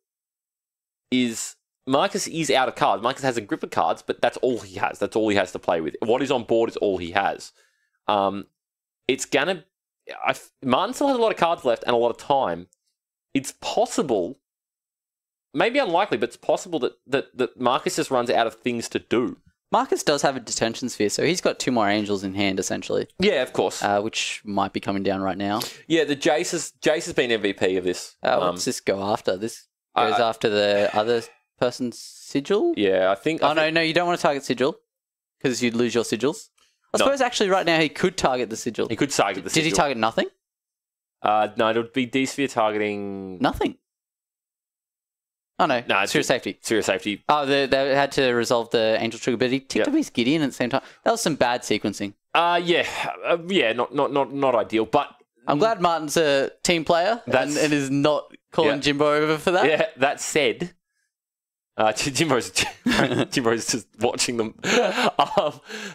is Marcus is out of cards. Marcus has a grip of cards, but that's all he has. That's all he has to play with. What is on board is all he has. It's gonna Martin still has a lot of cards left and a lot of time. It's possible, maybe unlikely, but it's possible that Marcus just runs out of things to do. Marcus does have a detention sphere, so he's got 2 more angels in hand, essentially. Yeah, of course. Which might be coming down right now. Yeah, the Jace has been MVP of this. What's this go after? This goes after the other person's sigil? Yeah, I think... No, you don't want to target sigil, because you'd lose your sigils. I suppose actually right now he could target the sigil. He could target the sigil. Did he target nothing? No, it would be D-Sphere targeting... Nothing. Oh, no. No, it's Serious safety. Serious safety. Oh, they had to resolve the Angel Trigger, but he ticked up his Gideon at the same time. That was some bad sequencing. Yeah, not ideal, but I'm glad Martin's a team player and is not calling Jimbo over for that. Yeah, that said, Jimbo's just watching them.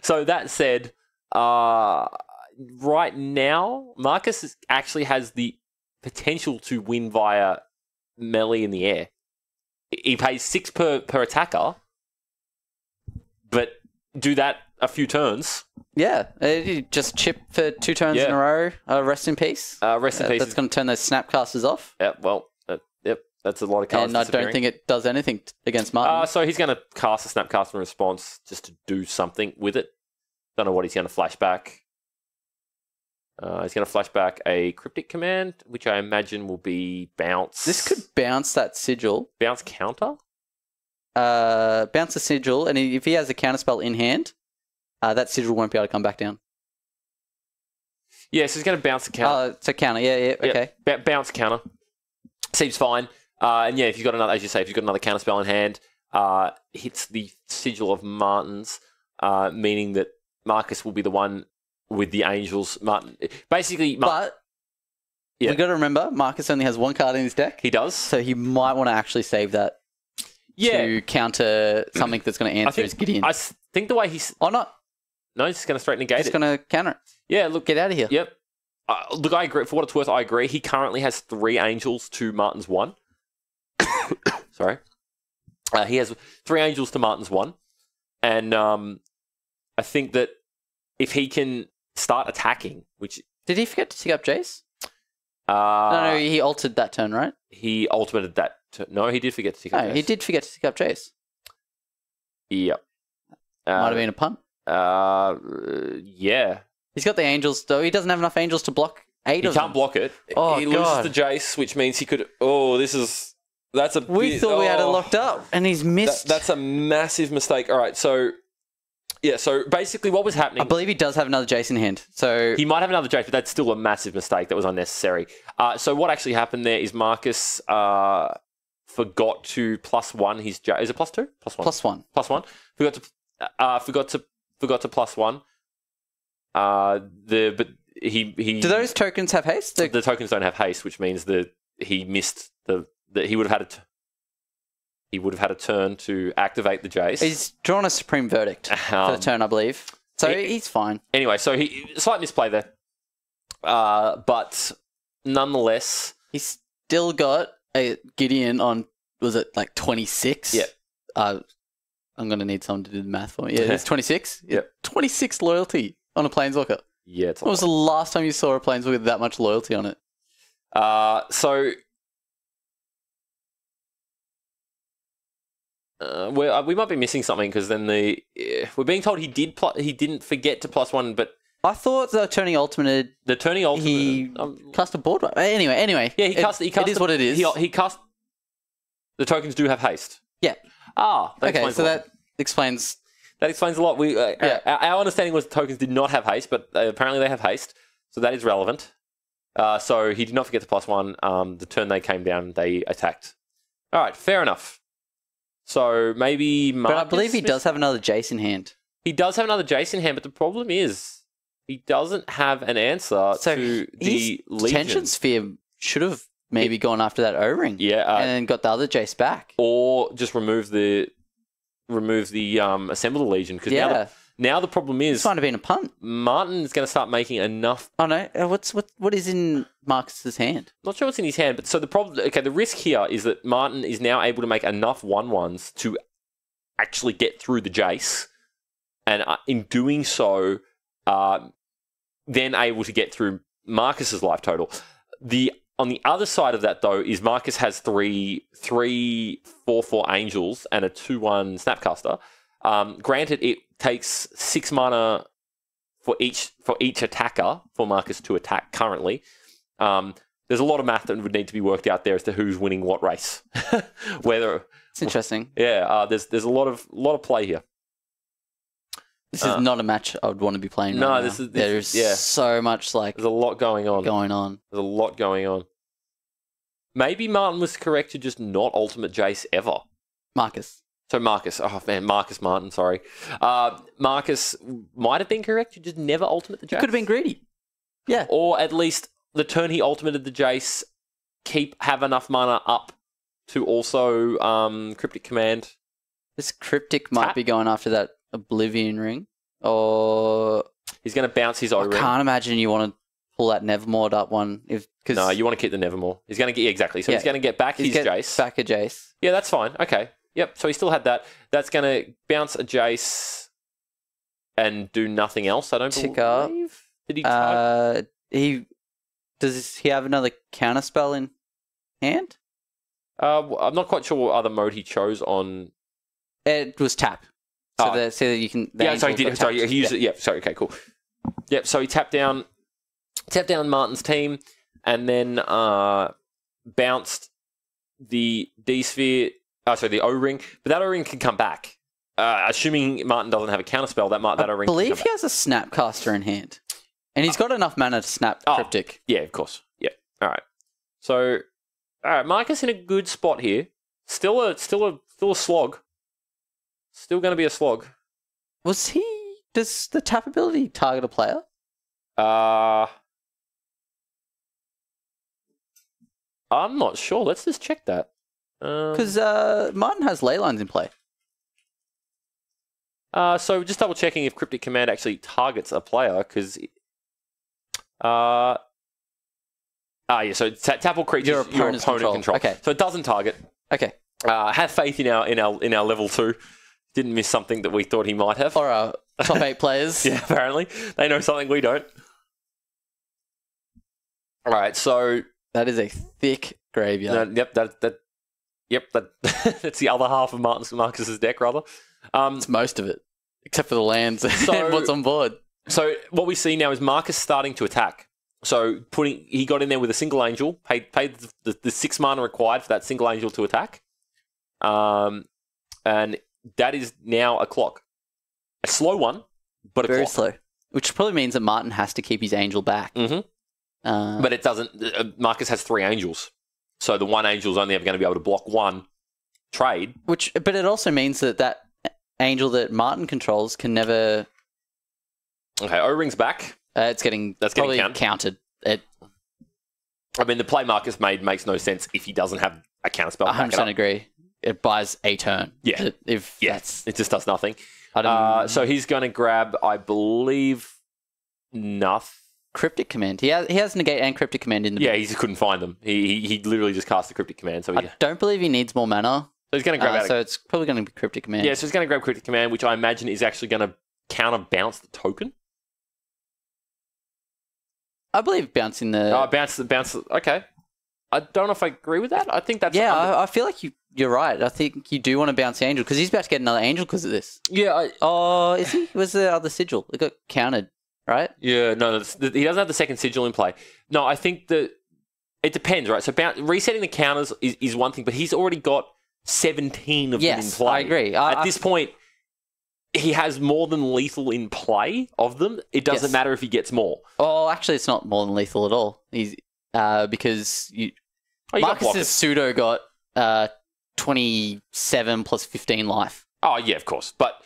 So that said, right now, Marcus actually has the potential to win via melee in the air. He pays 6 per attacker, but do that a few turns. Yeah, you just chip for 2 turns in a row. Rest in peace. Rest in peace. That's going to turn those snapcasters off. Yeah, well, that's a lot of cards. And I don't think it does anything against Martin. So he's going to cast a Snapcaster in response just to do something with it. Don't know what he's going to flash back. He's going to flash back a Cryptic Command, which I imagine will be Bounce. This could bounce that Sigil. Bounce counter? Bounce the Sigil, and if he has a counterspell in hand, that Sigil won't be able to come back down. Yeah, so he's going to bounce the counter. So counter, yeah, okay. Bounce counter. Seems fine. And yeah, if you've got another, as you say, if you've got another counterspell in hand, hits the Sigil of Martin's, meaning that Marcus will be the one with the Angels. Martin, basically, but we've got to remember, Marcus only has 1 card in his deck. He does. So he might want to actually save that to counter something that's going to answer his Gideon. I think the way he's... Or not. No, he's just going to straight negate it. He's going to counter it. Yeah, look. Get out of here. Yep. Look, I agree. For what it's worth, I agree. He currently has 3 Angels to Martin's 1. Sorry. He has 3 Angels to Martin's 1. And I think that if he can start attacking, which... Did he forget to tick up Jace? No, he altered that turn, right? He ultimated that turn. No, he did forget to tick up Jace. No, he did forget to tick up Jace. Yep. Might have been a punt. Yeah. He's got the Angels, though. He doesn't have enough Angels to block 8 of them. He can't block it. Oh, he God. loses to Jace, which means he could... Oh, that's a... We thought we had it locked up, and he's missed. That's a massive mistake. All right, so... Yeah, so basically what was happening... I believe he does have another Jace in hand. So he might have another Jace, but that's still a massive mistake. That was unnecessary. So what actually happened there is Marcus forgot to +1 his Jace. Is it +2? +1. +1. Forgot to +1. But he... Do those tokens have haste? The tokens don't have haste, which means that he missed that he would have had He would have had a turn to activate the Jace. He's drawn a Supreme Verdict for the turn, I believe. So he's fine. Anyway, so slight misplay there. But nonetheless... He's still got a Gideon on, was it like 26? Yeah. I'm going to need someone to do the math for me. Yeah, it's 26? Yeah. 26 loyalty on a Planeswalker. Yeah, it's a When was the last time you saw a Planeswalker with that much loyalty on it? So... we might be missing something because then we're being told he didn't forget to +1, but I thought the turning ultimate. The turning ultimate. He cast a board. Anyway. Yeah, he cast. It is what it is. He cast. The tokens do have haste. Yeah. Okay. So that explains. That explains a lot. Our understanding was the tokens did not have haste, but apparently they have haste, so that is relevant. So he did not forget to +1. The turn they came down, they attacked. All right, fair enough. So maybe Marcus... But I believe he does have another Jace in hand. He does have another Jace in hand, but the problem is he doesn't have an answer to the Legion. Tension Sphere should have maybe gone after that O-Ring. Yeah. And then got the other Jace back. Or just remove the Assemble the Legion. Because now the problem is... This might have been a punt. Martin is going to start making enough... Oh, no. What is in Marcus's hand? Not sure what's in his hand, but so the problem... Okay, the risk here is that Martin is now able to make enough 1/1s to actually get through the Jace, and in doing so, then able to get through Marcus's life total. On the other side of that, though, is Marcus has three 4/4 Angels and a 2/1 Snapcaster. Granted, it takes 6 mana for each attacker for Marcus to attack currently. There's a lot of math that would need to be worked out there as to who's winning what race. It's interesting. Yeah, there's a lot of play here. This is not a match I would want to be playing. No, right this now. is there's so much there's a lot going on. Going on. There's a lot going on. Maybe Martin was correct to just not ultimate Jace ever. Marcus. So Marcus, oh man, Marcus Martin, sorry. Marcus might have been correct to just never ultimate the Jace. Could have been greedy. Yeah. Or at least the turn he ultimated the Jace, have enough mana up to also Cryptic Command. This Cryptic might be going after that Oblivion Ring. Or... He's going to bounce his O-Ring. I can't imagine you want to pull that Nevermore up one. No, you want to keep the Nevermore. He's going to get... exactly. So he's going to get back his Jace. Back a Jace. Yeah, that's fine. Okay. Yep, so he still had that. That's going to bounce a Jace and do nothing else, I don't believe. Up. Did he Does he have another counterspell in hand? I'm not quite sure what other mode he chose on... It was tap. So that you can... So he did. Sorry, he used it. Yep, sorry, okay, cool. Yep, so he tapped down Martin's team and then bounced the D-Sphere... the O-Ring. But that O-Ring can come back. Assuming Martin doesn't have a counterspell, that O-Ring I believe he has a Snapcaster in hand. And he's got enough mana to snap Cryptic. Yeah, of course. Yeah. All right. So, all right, Marcus in a good spot here. Still a slog. Still going to be a slog. Does the tap ability target a player? I'm not sure. Let's just check that. Because Martin has ley lines in play. So just double checking if Cryptic Command actually targets a player, because so tap all creatures your opponent control. Okay. So it doesn't target. Okay. Have faith in our level 2. Didn't miss something that we thought he might have. Or our top 8 players. Yeah, apparently. They know something we don't. All right, so... That is a thick graveyard. That's the other half of Marcus's deck, rather. It's most of it, except for the lands and what's on board. So what we see now is Marcus starting to attack. So he got in there with a single angel, paid the 6 mana required for that single angel to attack. And that is now a clock. A slow one, but a very clock. slow. Which probably means that Martin has to keep his angel back. Mm-hmm. But it doesn't. Marcus has 3 angels. So the one angel is only ever going to be able to block 1 trade. But it also means that angel that Martin controls can never... Okay, O-Ring's back. That's getting counted. I mean, the play Marcus made makes no sense if he doesn't have a counterspell. 100% agree. It buys a turn. Yeah. It just does nothing. So he's going to grab, I believe, nothing. Cryptic Command. He has Negate and Cryptic Command in the he just couldn't find them. He literally just cast the Cryptic Command. So I don't believe he needs more mana. So he's going to grab so it's probably going to be Cryptic Command. Yeah, so he's going to grab Cryptic Command, which I imagine is actually going to counterbounce the token. I believe bouncing the... bounce. Okay. I don't know if I agree with that. I think that's... Yeah, I feel like you're right. I think you do want to bounce the angel, because he's about to get another angel because of this. Yeah. Is he? Where's the other sigil? It got counted, right? Yeah, no, he doesn't have the second sigil in play. No, I think that it depends, right? So resetting the counters is one thing, but he's already got 17 of them in play. I agree. At this point, he has more than lethal in play of them. It doesn't matter if he gets more. Oh, actually, it's not more than lethal at all. He's because Marcus's pseudo got 27 plus 15 life. Oh yeah, of course. But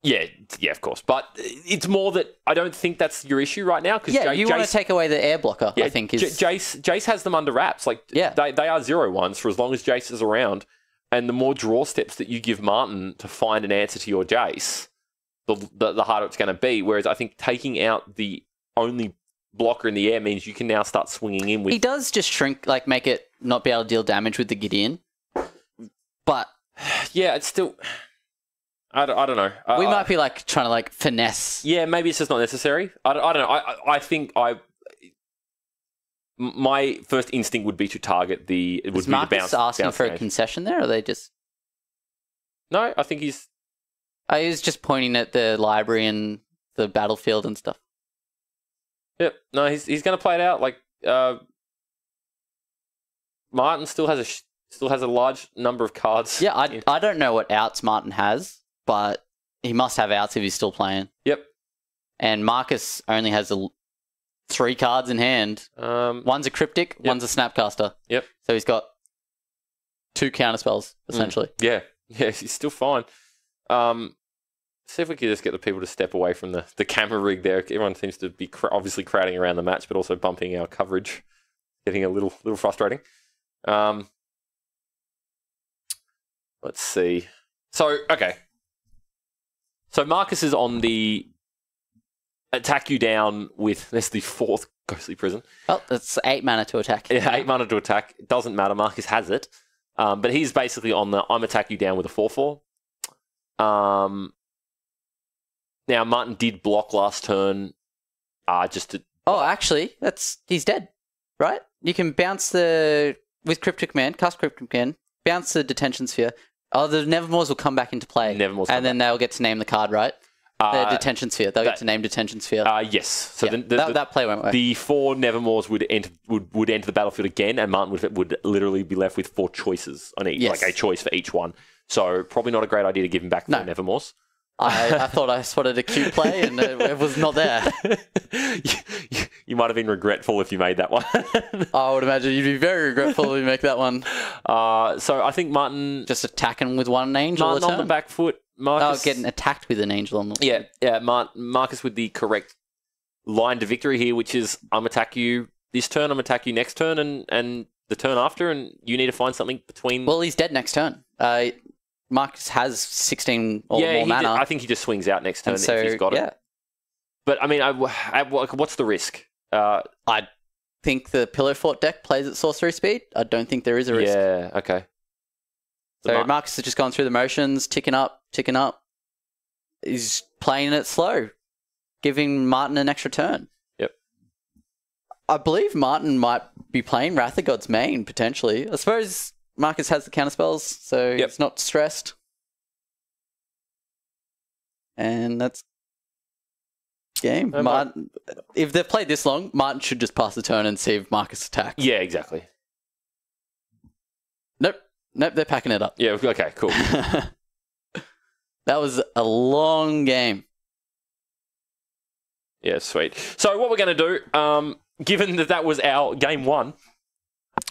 yeah, of course. But it's more that I don't think that's your issue right now. You want to take away the air blocker. Yeah, I think Jace has them under wraps. Like they are 0-1s for as long as Jace is around. And the more draw steps that you give Martin to find an answer to your Jace, the harder it's going to be. Whereas I think taking out the only blocker in the air means you can now start swinging in with... He does just shrink, like make it not be able to deal damage with the Gideon. But... Yeah, it's still... I don't know. We might be like trying to like finesse. Yeah, maybe it's just not necessary. I don't know. I think my first instinct would be to target the... It would be Marcus the bounce asking for a range. concession there, or are they just... No, I think he's... He was just pointing at the library and the battlefield and stuff. Yep. No, he's going to play it out. Like, Martin still has a large number of cards. Yeah, I don't know what outs Martin has, but he must have outs if he's still playing. Yep. And Marcus only has 3 cards in hand. One's a Cryptic, one's a Snapcaster. Yep. So he's got 2 counterspells, essentially. Yeah. Yeah, he's still fine. See if we could just get the people to step away from the camera rig there. Everyone seems to be obviously crowding around the match, but also bumping our coverage. Getting a little frustrating. Let's see. So, okay. So Marcus is on the attack you down with, that's the 4th Ghostly Prison. Well, that's 8 mana to attack. Yeah, 8 mana to attack. It doesn't matter. Marcus has it. But he's basically on the I'm attack you down with a 4/4. Now, Martin did block last turn. Just to... Oh, actually, he's dead, right? You can bounce with Cryptic Command, cast Cryptic Command, bounce the Detention Sphere. Oh, the Nevermores will come back into play. And then they'll get to name the card, right? The Detention Sphere. They'll get to name Detention Sphere. Yes. So that play won't work. The 4 Nevermores would enter the battlefield again, and Martin would literally be left with 4 choices on each, like a choice for each one. So probably not a great idea to give him back 4 Nevermores. I thought I spotted a cute play, and it was not there. You might have been regretful if you made that one. I would imagine you'd be very regretful if you make that one. So I think Martin... Just attacking with one angel Martin on the back foot. Marcus, getting attacked with an angel on the... Yeah. Marcus with the correct line to victory here, which is I'm attack you this turn, I'm attack you next turn, and the turn after, and you need to find something between... Well, he's dead next turn. Marcus has 16 or more mana. I think he just swings out next turn if he's got it. But, I mean, what's the risk? I think the Pillow Fort deck plays at sorcery speed. I don't think there is a risk. Yeah, okay. So Marcus has just gone through the motions, ticking up. He's playing it slow, giving Martin an extra turn. Yep. I believe Martin might be playing Wrath of God's Mane, potentially. I suppose... Marcus has the counterspells, so he's not stressed. And that's game. Martin, if they've played this long, Martin should just pass the turn and see if Marcus attacks. Yeah, exactly. Nope, they're packing it up. Yeah, okay, cool. That was a long game. Yeah, sweet. So what we're going to do, given that was our game 1,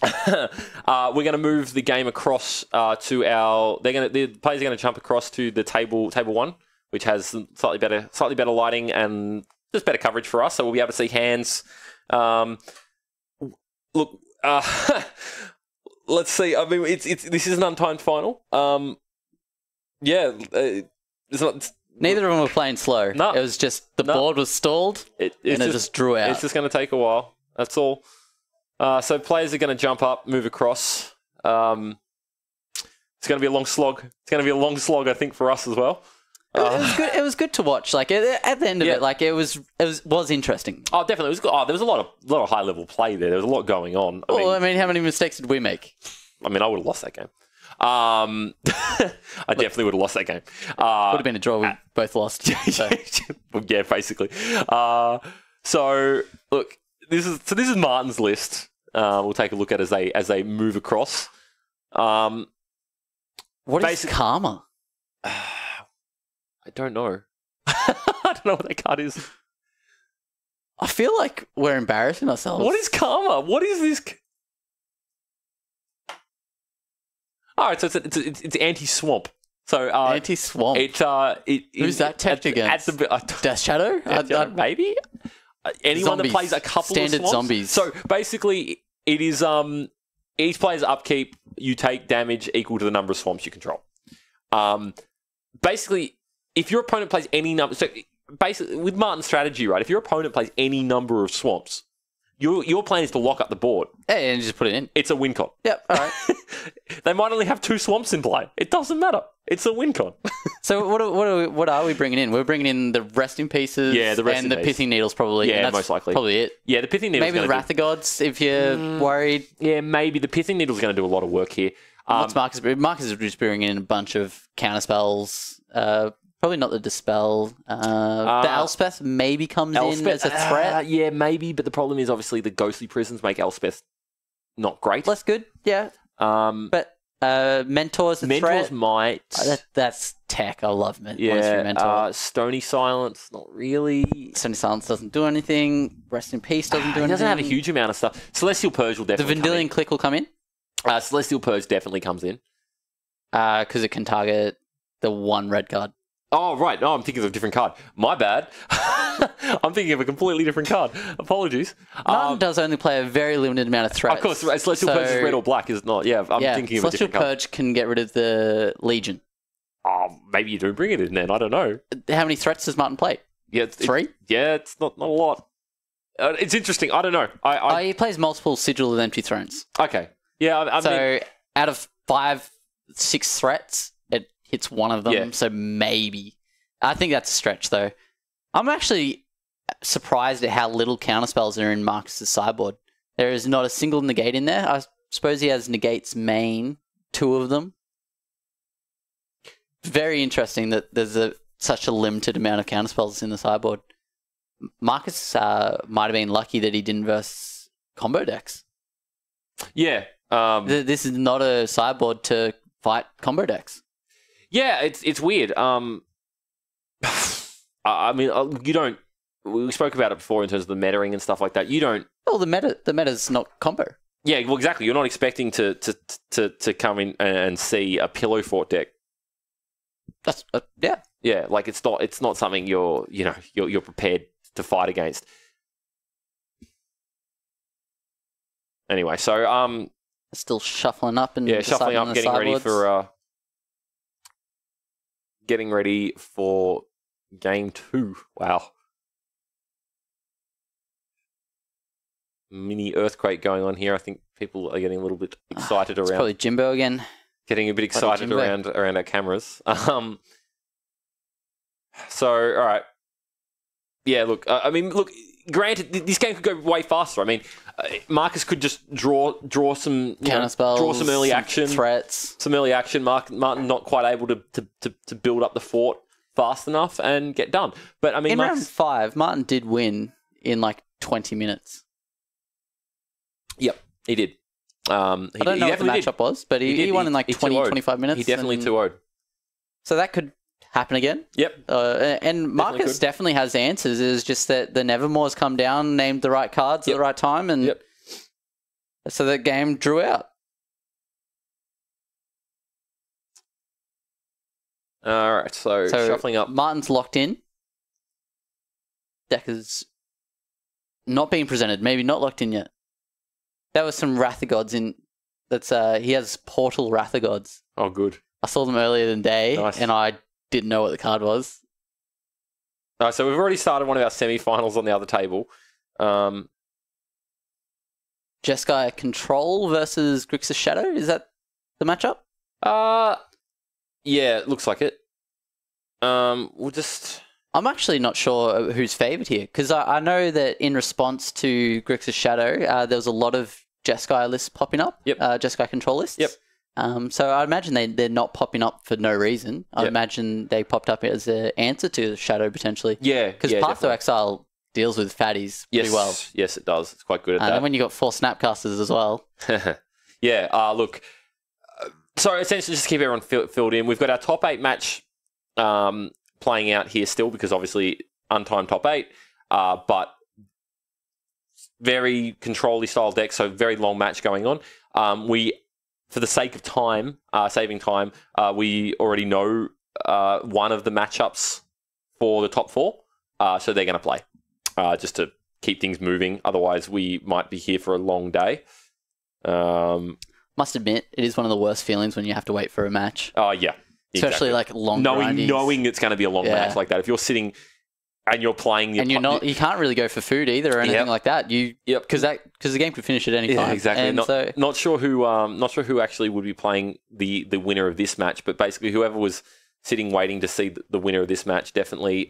we're going to move the game across to our. The players are going to jump across to the table 1, which has some slightly better lighting and just better coverage for us. So we'll be able to see hands. Look, let's see. I mean, this is an untimed final. It's not. Neither of them were playing slow. No, it was just the board was stalled, and it just drew out. It's just going to take a while. That's all. So players are going to jump up, move across. It's going to be a long slog. It's going to be a long slog, I think, for us as well. It was good. It was good to watch. Like at the end of it, like it was interesting. Oh, definitely, it was good. Oh, there was a lot of high level play there. There was a lot going on. I mean, how many mistakes did we make? I mean, I would have lost that game. I definitely would have lost that game. Would have been a draw. We both lost. So. Yeah, basically. So look. This is Martin's list. We'll take a look at as they move across. What is Karma? I don't know. I don't know what that card is. I feel like we're embarrassing ourselves. What is Karma? What is this? All right, so it's anti-swamp. So anti-swamp. Who's that tech against? Death Shadow? Maybe. Anyone that plays a couple standard of swamps. Zombies. So basically, it is each player's upkeep. You take damage equal to the number of swamps you control. Basically, if your opponent plays any number, so basically with Martin's strategy, right? If your opponent plays any number of swamps, your plan is to lock up the board. Hey, and just put it in. It's a win con. Yep. All right. They might only have 2 swamps in play. It doesn't matter. It's a win con. So what are we bringing in? We're bringing in the Resting Pieces, and the Pithing Needles probably. Yeah, that's most likely. Probably it. Yeah, the Pithing Needles. Maybe the Wrath of Gods if you're worried. Yeah, maybe the Pithing Needle's going to do a lot of work here. What's Marcus? Marcus is just bringing in a bunch of counter spells. Probably not the Dispel. The Elspeth maybe comes in as a threat. Yeah, maybe, but the problem is obviously the Ghostly Prisons make Elspeth not great. Less good, yeah. But Mentor's a threat. Mentors might. That's tech. I love Monster Mentor. Stony Silence, not really. Stony Silence doesn't do anything. Rest in Peace doesn't do He anything. doesn't have a huge amount of stuff. Celestial Purge will The definitely come Vendilion Click will come in in. Celestial Purge definitely comes in. because it can target the one red card. Oh, right. No, I'm thinking of a different card. My bad. I'm thinking of a completely different card. Apologies. Martin does only play a very limited amount of threats. Of course, Celestial Purge is red or black, is it not? Yeah, I'm thinking of a Celestial different card. Purge can get rid of the Legion. Oh, maybe you do bring it in then. I don't know. How many threats does Martin play? Yeah, 3? It's not a lot. It's interesting. I don't know. He plays multiple Sigil of Empty Thrones. Okay. Yeah, I mean, out of 5, 6 threats, it hits one of them. Yeah. So maybe. I think that's a stretch, though. I'm actually surprised at how little counterspells are in Marcus's sideboard. There is not a single negate in there. I suppose he has negates main, 2 of them. Very interesting that there's such a limited amount of counterspells in the sideboard. Marcus might have been lucky that he didn't verse combo decks. Yeah. This is not a sideboard to fight combo decks. Yeah, it's weird. I mean, you don't. We spoke about it before in terms of the metaing and stuff like that. You don't. Well, the meta's not combo. Yeah, well, exactly. You're not expecting to come in and see a pillow fort deck. That's yeah. Yeah, like it's not something you're prepared to fight against. Anyway, so Still shuffling up and shuffling up, getting ready for game 2. Wow. Mini earthquake going on here. I think people are getting a little bit excited it's around. Probably Jimbo again. Getting a bit excited around our cameras. So, all right. Yeah, look. I mean, look. Granted, this game could go way faster. I mean, Marcus could just draw some Counterspells, draw some early action threats, some early action. Martin not quite able to build up the fort fast enough and get done. But I mean, in round 5, Martin did win in like 20 minutes. Yep, he did. I don't know what the matchup was, but he won in like 20, 25 minutes. He definitely 2-0'd. So that could happen again. Yep. And Marcus definitely has the answers. It's just that the Nevermore's come down, named the right cards at the right time, and so the game drew out. All right, so shuffling up. Martin's locked in. Deck is not being presented. Maybe not locked in yet. That was some Wrath of Gods in. That's he has Portal Wrath of Gods. Oh, good. I saw them earlier in the day, Nice. and I didn't know what the card was. All right, so we've already started one of our semi-finals on the other table. Jeskai Control versus Grixis Shadow. Is that the matchup? Yeah, it looks like it. We'll just. I'm actually not sure who's favoured here, because I know that in response to Grixis Shadow, there was a lot of Jeskai lists popping up. Yep. Jeskai Control lists. Yep. So I imagine they're not popping up for no reason. I imagine they popped up as an answer to Shadow potentially. Yeah, because Path to Exile deals with fatties pretty well. Yes, it does. It's quite good at that. And when you got 4 Snapcasters as well. Yeah. Look. So essentially, just to keep everyone filled in, we've got our top 8 match playing out here still, because obviously untimed top 8, but very control-y style deck, so very long match going on. For the sake of time, saving time, we already know one of the matchups for the top 4, so they're going to play just to keep things moving. Otherwise, we might be here for a long day. Must admit, it is one of the worst feelings when you have to wait for a match. Oh, yeah. Especially like long knowing it's going to be a long match like that. If you're sitting and you're playing, and you can't really go for food either or anything like that. Because the game could finish at any time. Yeah, exactly. And not sure who actually would be playing the winner of this match, but basically whoever was sitting waiting to see the winner of this match definitely.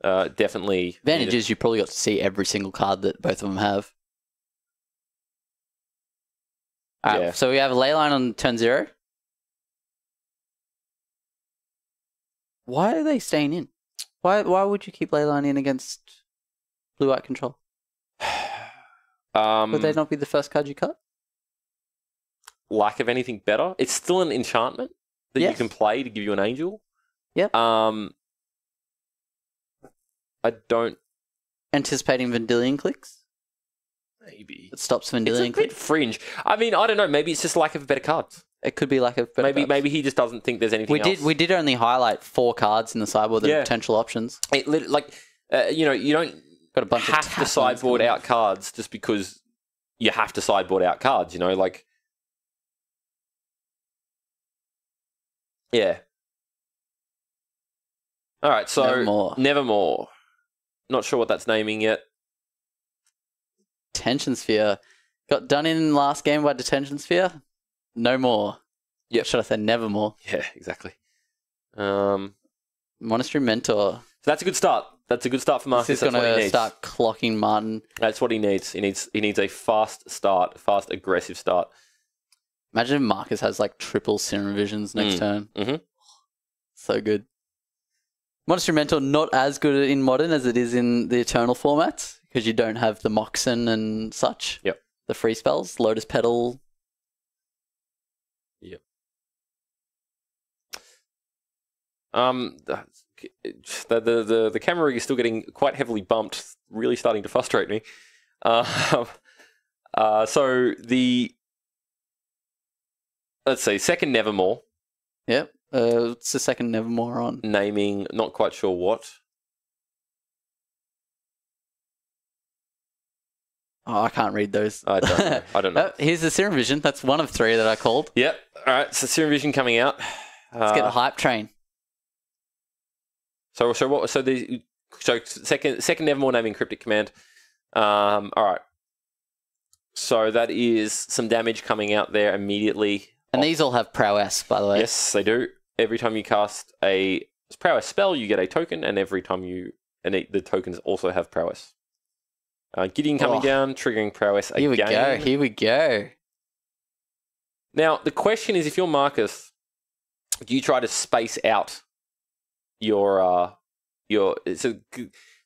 Advantage is you probably got to see every single card that both of them have. All right, so we have a Leyline on turn 0. Why are they staying in? Why would you keep Leyline in against blue-white control? Would they not be the first card you cut? Lack of anything better. It's still an enchantment that you can play to give you an angel. Yep. I don't anticipating Vendilion clicks? Maybe. It stops It's a Vendilion bit clicks. fringe. I mean, I don't know. Maybe it's just lack of better cards. It could be like a better cards. Maybe he just doesn't think there's anything else. We did only highlight 4 cards in the sideboard that are potential options. You know, you don't Got a bunch have of to sideboard out cards just because you have to sideboard out cards. You know, like yeah. All right, so Nevermore. Not sure what that's naming yet. Detention Sphere. Got done in last game by Detention Sphere. No more. Yep. Should I say nevermore? Yeah, exactly. Monastery Mentor. So that's a good start. That's a good start for Marcus. This is going to start clocking Martin. That's what he needs. He needs a fast start, fast aggressive start. Imagine if Marcus has like triple Serum Visions next turn. Mm-hmm. So good. Monastery Mentor not as good in Modern as it is in the Eternal formats because you don't have the Moxen and such. Yep. The free spells, Lotus Petal. Yep. The camera rig is still getting quite heavily bumped, really starting to frustrate me. So let's see, second Nevermore. Yep. It's the second Nevermore on. Naming, not quite sure what. Oh, I can't read those. I don't know. Here's the Serum Vision. That's one of 3 that I called. Yep. All right. So Serum Vision coming out. Let's get the hype train. So second Nevermore naming Cryptic Command. All right. So that is some damage coming out there immediately. And these all have prowess, by the way. Yes, they do. Every time you cast a prowess spell, you get a token, and every time the tokens also have prowess. Gideon coming down, triggering prowess again. Here we go. Now, the question is, if you're Marcus, do you try to space out your so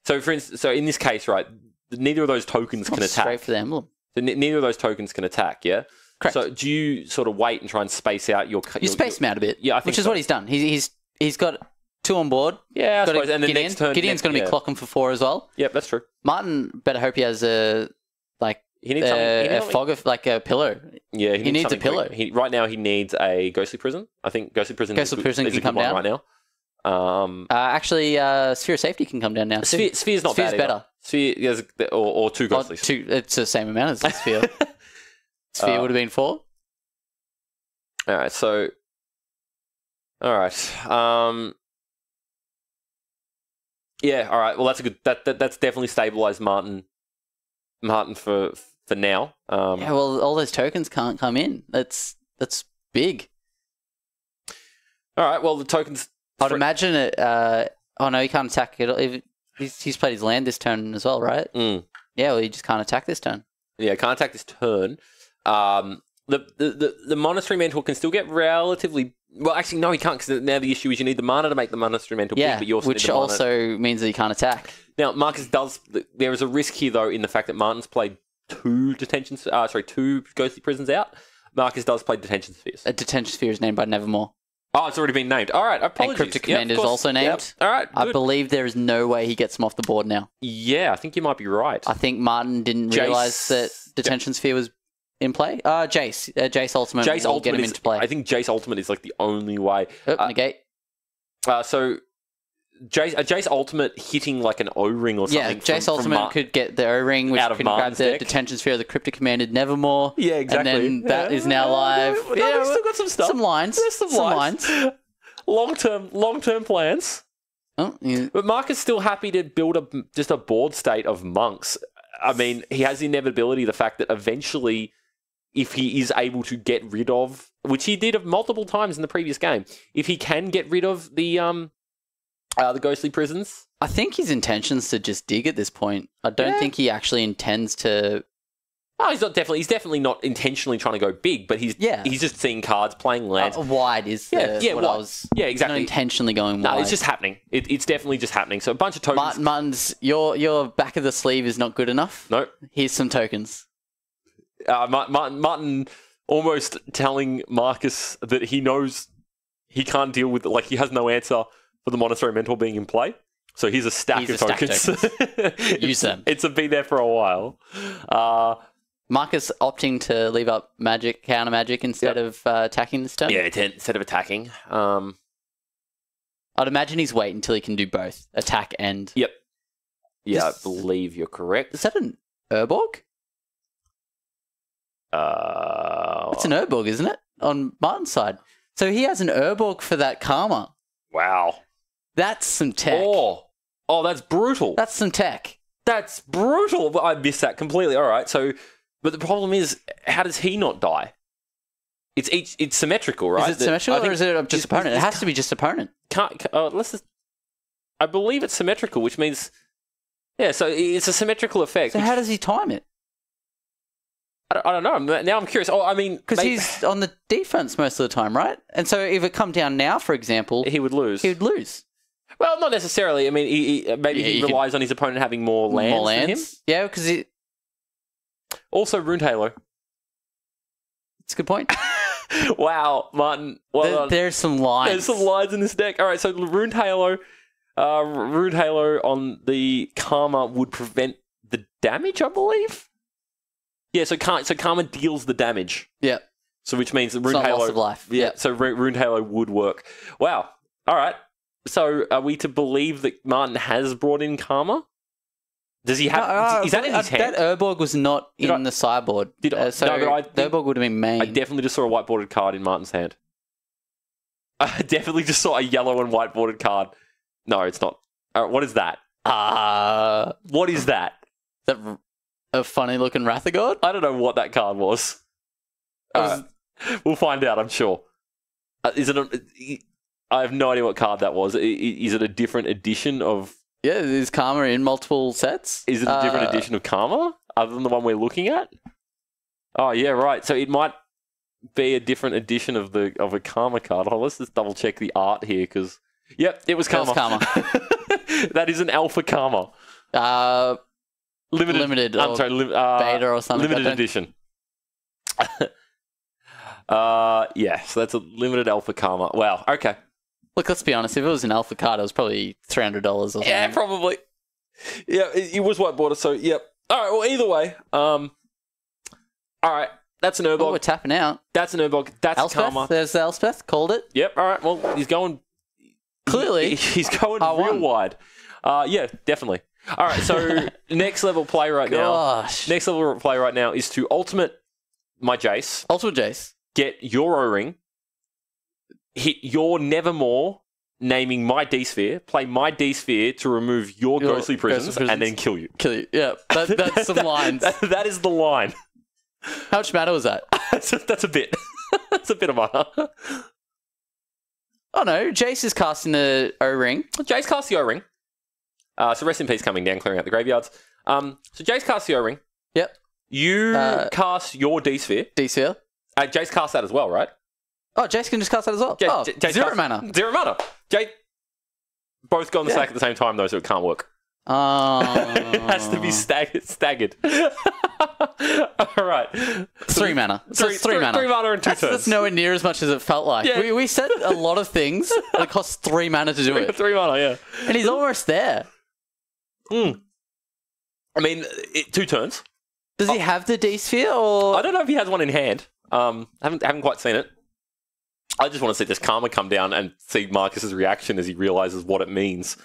for instance, so in this case, right, neither of those tokens can attack. Straight for the emblem. So neither of those tokens can attack, yeah? Correct. So do you sort of wait and try and space out your... You space him out a bit. Yeah, I think which is what he's done. He's got 2 on board. Yeah, I suppose. And then next turn... Gideon's going to be clocking for 4 as well. Yep, that's true. Martin better hope he has a fog of like a pillow. Yeah, he needs a pillow. Right now he needs a Ghostly Prison. I think Ghostly Prison is can come down right now. Actually, Sphere of Safety can come down now. Sphere's not bad. Sphere's better. Sphere or 2 Ghostlies. It's the same amount as the Sphere. Sphere would have been 4. All right, so... All right. Yeah, all right. Well, that's a good... That's definitely stabilized Martin for now. Yeah, well, all those tokens can't come in. That's big. All right, well, the tokens... I'd imagine it... oh, no, he can't attack it. He's played his land this turn as well, right? Mm. Yeah, well, he just can't attack this turn. Yeah, can't attack this turn. The Monastery Mentor can still get relatively... Well, actually, no, he can't, because now the issue is you need the mana to make the Monastery Mentor big, but you also need the mana... which also means that you can't attack. Now, Marcus does... There is a risk here, though, in the fact that Martin's played 2 Ghostly Prisons out. Marcus does play Detention Spheres. A Detention Sphere is named by Nevermore. Oh, it's already been named. All right, apologies. And Cryptic Command is also named. Yep. All right, good. I believe there is no way he gets him off the board now. Yeah, I think you might be right. I think Martin didn't realise that Detention Sphere was in play. Jace Ultimate will get him into play. I think Jace Ultimate is like the only way. Negate. So Jace Ultimate hitting like an O-ring or something. Yeah, Jace Ultimate could get the O-ring, which could grab the Detention Sphere of the Cryptic Commanded Nevermore. Yeah, exactly. And then that is now live. We've still got some stuff. Some lines. There's some lines. Long-term plans. Oh, yeah. But Mark is still happy to build just a board state of monks. I mean, he has the inevitability, the fact that eventually, if he is able to get rid of, which he did multiple times in the previous game, if he can get rid of the Ghostly Prisons. I think his intention's to just dig at this point. I don't think he actually intends to... Oh, he's definitely not intentionally trying to go big, but he's just seeing cards, playing lands. Wide is exactly. He's not intentionally going wide. No, it's just happening. It's definitely just happening. So a bunch of tokens. Martin's, your back of the sleeve is not good enough. Nope. Here's some tokens. Martin almost telling Marcus that he knows he can't deal with, like, he has no answer for the Monastery Mentor being in play. So here's a stack of tokens. Use them. It's been there for a while. Marcus opting to leave up magic, counter magic instead of attacking this turn. Yeah, instead of attacking. I'd imagine he's waiting until he can do both attack and. Yep. Yeah, I believe you're correct. Is that an Urborg? It's an Urborg, isn't it? On Martin's side. So he has an Urborg for that karma. Wow. That's some tech. Oh, that's brutal. That's some tech. That's brutal. I missed that completely. All right. So, but the problem is, how does he not die? It's symmetrical, right? Is it symmetrical or is it just opponent? It has to be just opponent. I believe it's symmetrical, which means, yeah. So it's a symmetrical effect. So how does he time it? I don't know. Now I'm curious. Oh, I mean, because he's on the defense most of the time, right? And so if it come down now, for example, he would lose. Well, not necessarily. I mean, he relies on his opponent having more lands than him. Yeah, because it. Also, Runed Halo. It's a good point. Wow, Martin. Well, there's some lines. There's some lines in this deck. All right, so Runed Halo on the Karma would prevent the damage, I believe. Yeah, so Karma deals the damage. Yeah. So which means that Runed Halo. Loss of life. Yeah. So Runed Halo would work. Wow. All right. So are we to believe that Martin has brought in Karma? Does he have? Is that in his hand? That Urborg was not in the sideboard. The Urborg would have been main. I definitely just saw a whiteboarded card in Martin's hand. I definitely just saw a yellow and whiteboarded card. No, it's not. What is that? What is that? That a funny looking Rathagod? I don't know what that card was. We'll find out, I'm sure. I have no idea what card that was. Is it a different edition of... Yeah, is Karma in multiple sets? Is it a different edition of Karma other than the one we're looking at? Oh, yeah, right. So it might be a different edition of a Karma card. Oh, let's just double check the art here because... Yep, it was Karma. That is an Alpha Karma. Limited. I'm sorry, beta or something. Limited edition. Yeah, so that's a limited Alpha Karma. Wow, okay. Look, let's be honest. If it was an Alpha card, it was probably $300 or something. Yeah, probably. Yeah, it was whiteboarded, so yep. All right, well, either way. All right, that's an Urborg. Oh, we're tapping out. That's an Urborg. That's Elspeth. Karma. There's Elspeth. Called it. Yep, all right. Well, he's going... Clearly. He's going real wide. Yeah, definitely. All right, so next level play right now. Next level play right now is to ultimate my Jace. Ultimate Jace. Get your O-Ring. Hit your Nevermore, naming my D-Sphere. Play my D-Sphere to remove your Ghostly Prisons and then kill you. Kill you. Yeah, that's some lines. That is the line. How much mana was that? That's a bit. That's a bit of mana. Oh no, Jace is casting the O-Ring. Jace casts the O-Ring. So rest in peace coming down, clearing out the graveyards. So Jace casts the O-Ring. Yep. You cast your D-Sphere. D-Sphere. Jace casts that as well, right? Oh, Jace can just cast that as well. Jace zero mana. Zero mana. Jace both go on the stack at the same time though, so it can't work. It has to be staggered. All right. 3 mana. So it's 3 mana. 3 mana and 2 turns. That's nowhere near as much as it felt like. Yeah. We said a lot of things, and it costs 3 mana to do it. 3 mana, yeah. And he's almost there. I mean, 2 turns. Does he have the D-Sphere, or...? I don't know if he has one in hand. Haven't quite seen it. I just want to see this Karma come down and see Marcus's reaction as he realizes what it means.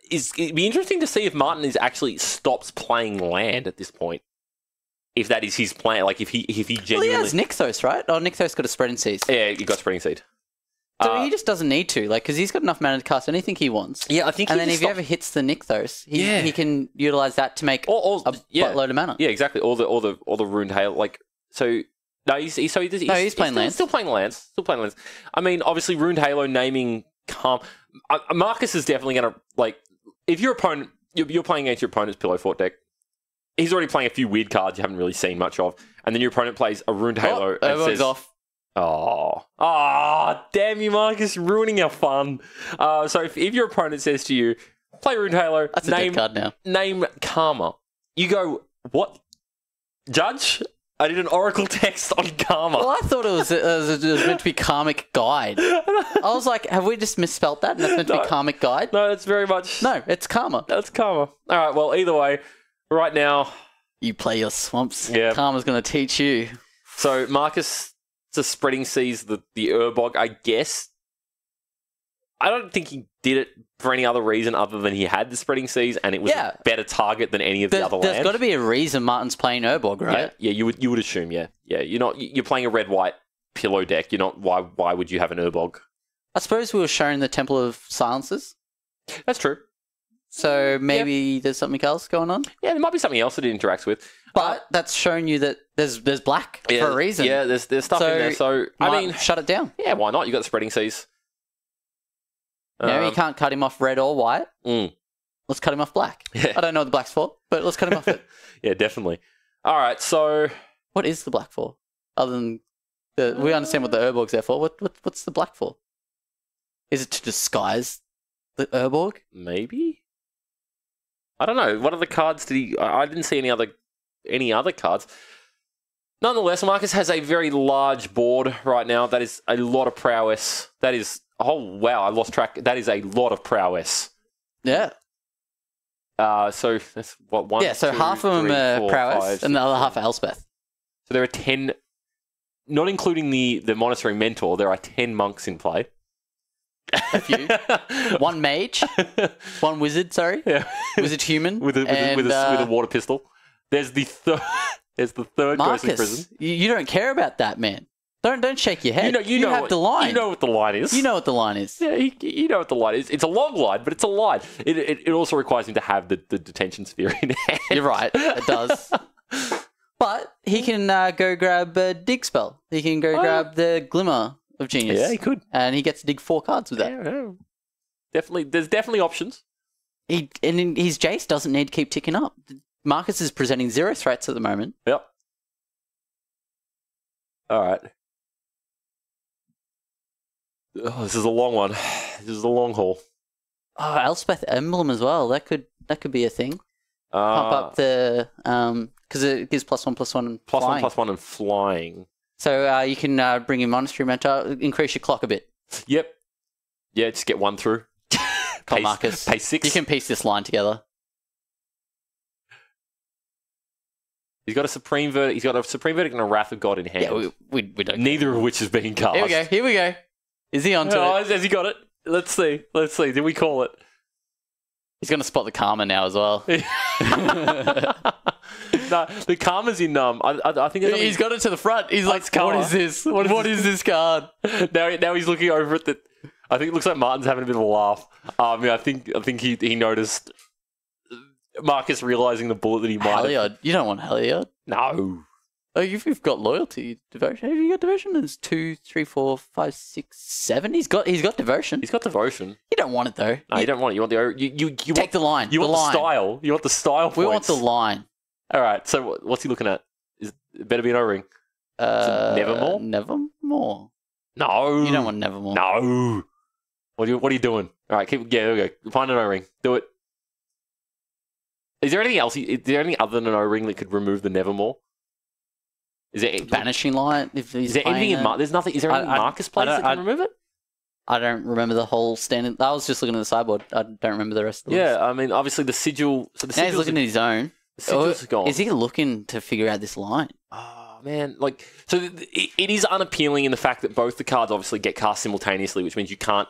It'd be interesting to see if Martin actually stops playing land at this point. If that is his plan, like if he genuinely... Well, he has Nykthos, right? Oh, Nykthos got a Spreading Seed. Yeah, he got Spreading Seed. So he just doesn't need to, because he's got enough mana to cast anything he wants. Yeah, I think. And then if he ever hits the Nykthos, he can utilize that to make a buttload of mana. Yeah, exactly. All the Runed Hail, like so. No, he's playing lands. Still playing lands. I mean, obviously, Runed Halo naming Marcus is definitely going to, like, if your opponent, you're playing against your opponent's Pillow Fort deck, he's already playing a few weird cards you haven't really seen much of, and then your opponent plays a Runed Halo and says... off. Oh, damn you, Marcus, you're ruining our fun. So if your opponent says to you, play Runed Halo, that's a dead card now. Name Karma. You go, what? Judge? I did an Oracle text on Karma. Well, I thought it was meant to be Karmic Guide. I was like, have we just misspelt that? And it's meant to be Karmic Guide? No, it's very much... No, it's Karma. That's Karma. All right, well, either way, right now... You play your swamps. Yeah. Karma's going to teach you. So Marcus just spreading sees the Urbog, I guess. I don't think he did it for any other reason other than he had the spreading seas and it was a better target than any of the other lands. There's got to be a reason Martin's playing Urbog, right? Yeah, you would assume, yeah. Yeah, you're playing a red-white pillow deck. You're not why would you have an Urbog? I suppose we were shown the Temple of Silences. That's true. So maybe there's something else going on? Yeah, there might be something else that it interacts with. But that's shown you that there's black for a reason. Yeah, there's stuff in there. So I mean, shut it down. Yeah, why not? You got the spreading seas. No, you can't cut him off red or white. Let's cut him off black. Yeah. I don't know what the black's for, but let's cut him off it. Yeah, definitely. All right, so what is the black for? Other than we understand what the Urbog's there for. What's the black for? Is it to disguise the Urborg? Maybe. I don't know. What other cards did he? I didn't see any other cards. Nonetheless, Marcus has a very large board right now. That is a lot of prowess. That is. Oh wow! I lost track. That is a lot of prowess. Yeah. So that's what one. Yeah. So two, half of them three, are four, prowess, five, and the other half are Elspeth. So there are 10, not including the Monastery Mentor. There are 10 monks in play. A few. One mage, one wizard. Sorry, wizard human with a water pistol. There's the third. There's the third Marcus, Ghost in Prison. You don't care about that, man. Don't shake your head. You have the line. You know what the line is. You know what the line is. Yeah, you know what the line is. It's a long line, but it's a line. It also requires him to have the detention sphere in hand. You're right. It does. But he can go grab a dig spell. He can go grab the Glimmer of Genius. Yeah, he could. And he gets to dig 4 cards with that. Yeah. Definitely. There's definitely options. And his Jace doesn't need to keep ticking up. Marcus is presenting 0 threats at the moment. Yep. All right. Oh, this is a long one. This is a long haul. Oh, Elspeth Emblem as well. That could be a thing. Pump up the because it gives +1/+1 and flying. +1/+1 and flying. So you can bring in Monastery Mentor, increase your clock a bit. Yep. Yeah, just get one through. Come, Marcus. Pay 6. You can piece this line together. He's got a Supreme Verdict. He's got a Supreme Verdict and a Wrath of God in hand. Yeah, we don't. Neither of which is being cast. Here we go. Is he onto it? Has he got it? Let's see. Did we call it? He's going to spot the Karma now as well. No, the Karma's in. I think he's got it to the front. He's like, Karma. what is this? What is this card? Now he's looking over at the. I think it looks like Martin's having a bit of a laugh. I think he noticed Marcus realizing the bullet that he might. Heliod. You don't want Heliod. No. Oh, you've got loyalty, devotion. Have you got devotion? There's 2, 3, 4, 5, 6, 7. He's got devotion. He's got devotion. You don't want it though. No, you don't want it. You want you take want the line. You the want line. the style. You want the style. We want the line. All right. So what's he looking at? Is it better be an O-ring? Nevermore. Nevermore. No. You don't want Nevermore. No. What are you doing? All right. Here we go. Find an O-ring. Do it. Is there anything else? Is there anything other than an O-ring that could remove the Nevermore? Is there Banishing Light? Is there anything in There's nothing. Is there any Marcus plays that can remove it? I don't remember the whole standard. I was just looking at the sideboard. I don't remember the rest of the Yeah, I mean, obviously the sigil. So now he's looking at his own. The sigil's gone. Is he looking to figure out this line? Oh man, so it is unappealing in the fact that both the cards obviously get cast simultaneously, which means you can't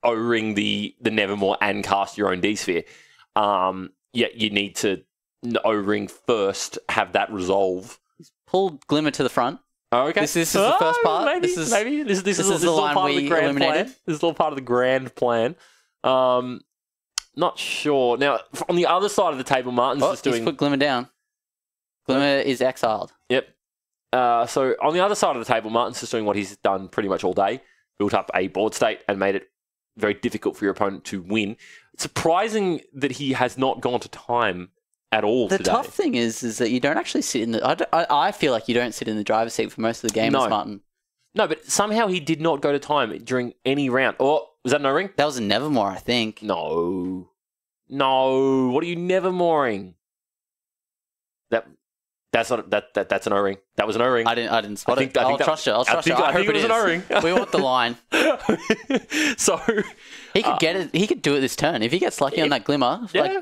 O-ring the Nevermore and cast your own D-Sphere. Yeah, you need to O-ring first, have that resolve. Pulled Glimmer to the front. Oh, okay. This is the first part. Maybe this is the all line part of we the grand eliminated. plan. This is all part of the grand plan. Not sure. Now, on the other side of the table, Martin's just doing. He's put Glimmer down. Glimmer is exiled. Yep. So on the other side of the table, Martin's just doing what he's done pretty much all day. Built up a board state and made it very difficult for your opponent to win. It's surprising that he has not gone to time at all the today. tough thing is that you don't actually sit in the... I feel like you don't sit in the driver's seat for most of the game, Martin. No, but somehow he did not go to time during any round. Oh, was that an O-ring? That was a Nevermore, I think. No. What are you Nevermoring? That That's not that's an O-ring. That was an O-ring. I didn't spot it. I'll trust you. I'll trust you. I think hope it was is. an O-ring. We want the line. So He could get it. He could do it this turn if he gets lucky on that glimmer. Yeah,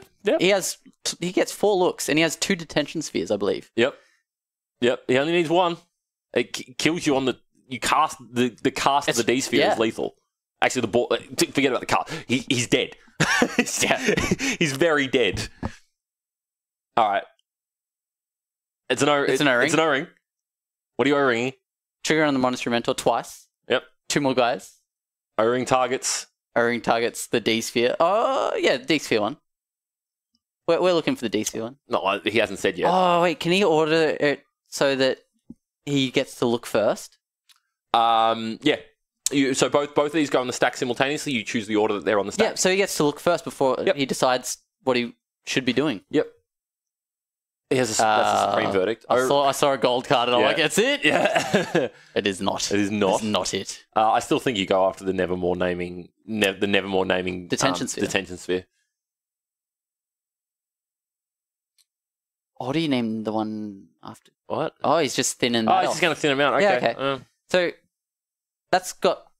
He gets 4 looks and he has 2 detention spheres, I believe. Yep. He only needs 1. It kills you on the. You cast the cast of the D sphere is lethal. Actually, the ball. Forget about the cast. He's dead. He's very dead. All right. It's an O-ring. It's an O-ring. What are you O-ringing? Trigger on the Monastery Mentor twice. Yep. 2 more guys. O-ring targets. O-ring targets the D sphere. Oh yeah, D sphere one. We're looking for the D sphere one. No, he hasn't said yet. Oh wait, can he order it so that he gets to look first? Yeah. So both of these go on the stack simultaneously. You choose the order that they're on the stack. Yeah, so he gets to look first before he decides what he should be doing. Yep. He has that's a supreme verdict. I saw a gold card and I'm like, that's it? Yeah. It is not. It is not. It's not it. I still think you go after the Nevermore naming Detention sphere. Detention sphere. What do you name the one after? What? Oh, he's just thinning. Oh, he's just going to thin him out. Okay. Yeah, okay. So that's got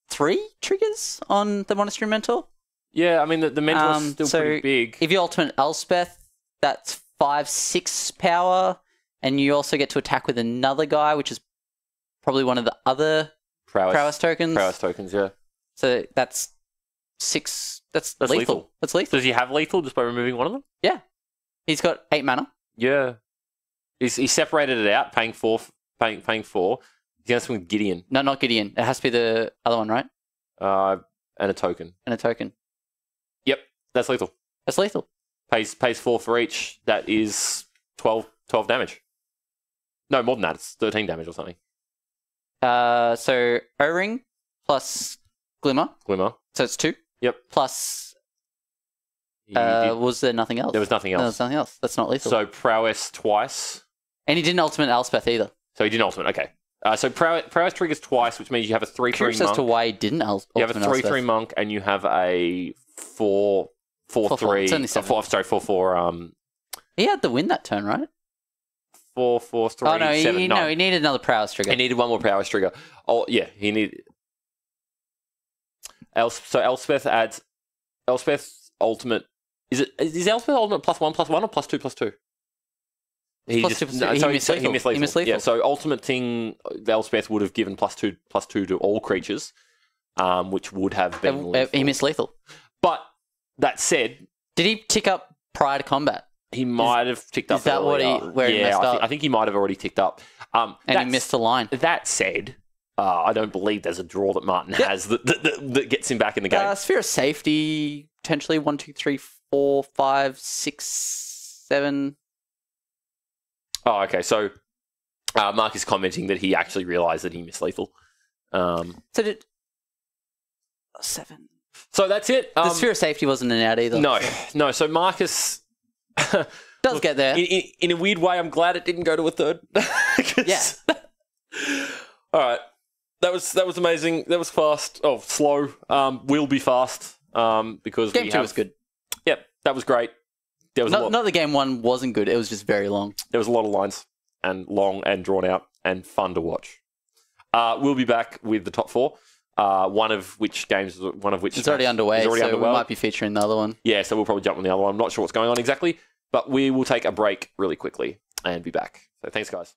3 triggers on the Monastery Mentor. Yeah, I mean the Mentor's still pretty big. If you ultimate Elspeth, that's 5/6 power, and you also get to attack with another guy, which is probably one of the other prowess tokens. Prowess tokens, yeah. So that's 6. That's lethal. That's lethal. Does he have lethal just by removing one of them? Yeah. He's got 8 mana. Yeah. He separated it out, paying 4. He's going to swing Gideon. No, not Gideon. It has to be the other one, right? And a token. And a token. Yep, that's lethal. That's lethal. Pays 4 for each. That is 12 damage. No, more than that. It's 13 damage or something. So O-ring plus Glimmer. So it's 2. Yep. Plus. Was there nothing else? There was nothing else. No, there was nothing else. That's not lethal. So prowess twice. And he didn't ultimate Elspeth either. So he didn't ultimate. Okay. So prowess triggers twice, which means you have a 3/3 Curious monk. as to why he didn't ultimate You have a 3/3 monk, and you have a 4/3. It's only 7. 4/4. He had the win that turn, right? 4/3. Oh no, 7, he needed another prowess trigger. He needed one more prowess trigger. Oh yeah, he needed. So Elspeth adds Elspeth's ultimate. Is Elspeth ultimate +1/+1 or +2/+2? He missed lethal. He missed lethal. Yeah, so ultimate thing, Elspeth would have given +2/+2 to all creatures, which would have been lethal. He missed lethal. But that said, did he tick up prior to combat? He might have ticked up. Is that where he messed up? I think he might have already ticked up. And he missed the line. That said, I don't believe there's a draw that Martin has that gets him back in the game. Sphere of safety, potentially 1, 2, 3, 4, 5, 6, 7. Oh, okay. So Mark is commenting that he actually realised that he missed lethal. So did 7. So that's it. The sphere of safety wasn't an out either. No. So Marcus does get there. In a weird way. I'm glad it didn't go to a third. Yeah. All right. That was amazing. That was fast. Oh, slow. Will be fast. Because game 2 was good. Yep, that was great. There was not that game 1 wasn't good. It was just very long. There was a lot of lines and long and drawn out and fun to watch. We'll be back with the top 4. One of which it's already underway. So we might be featuring the other one. Yeah, so we'll probably jump on the other one. I'm not sure what's going on exactly, but we will take a break really quickly and be back. So thanks, guys.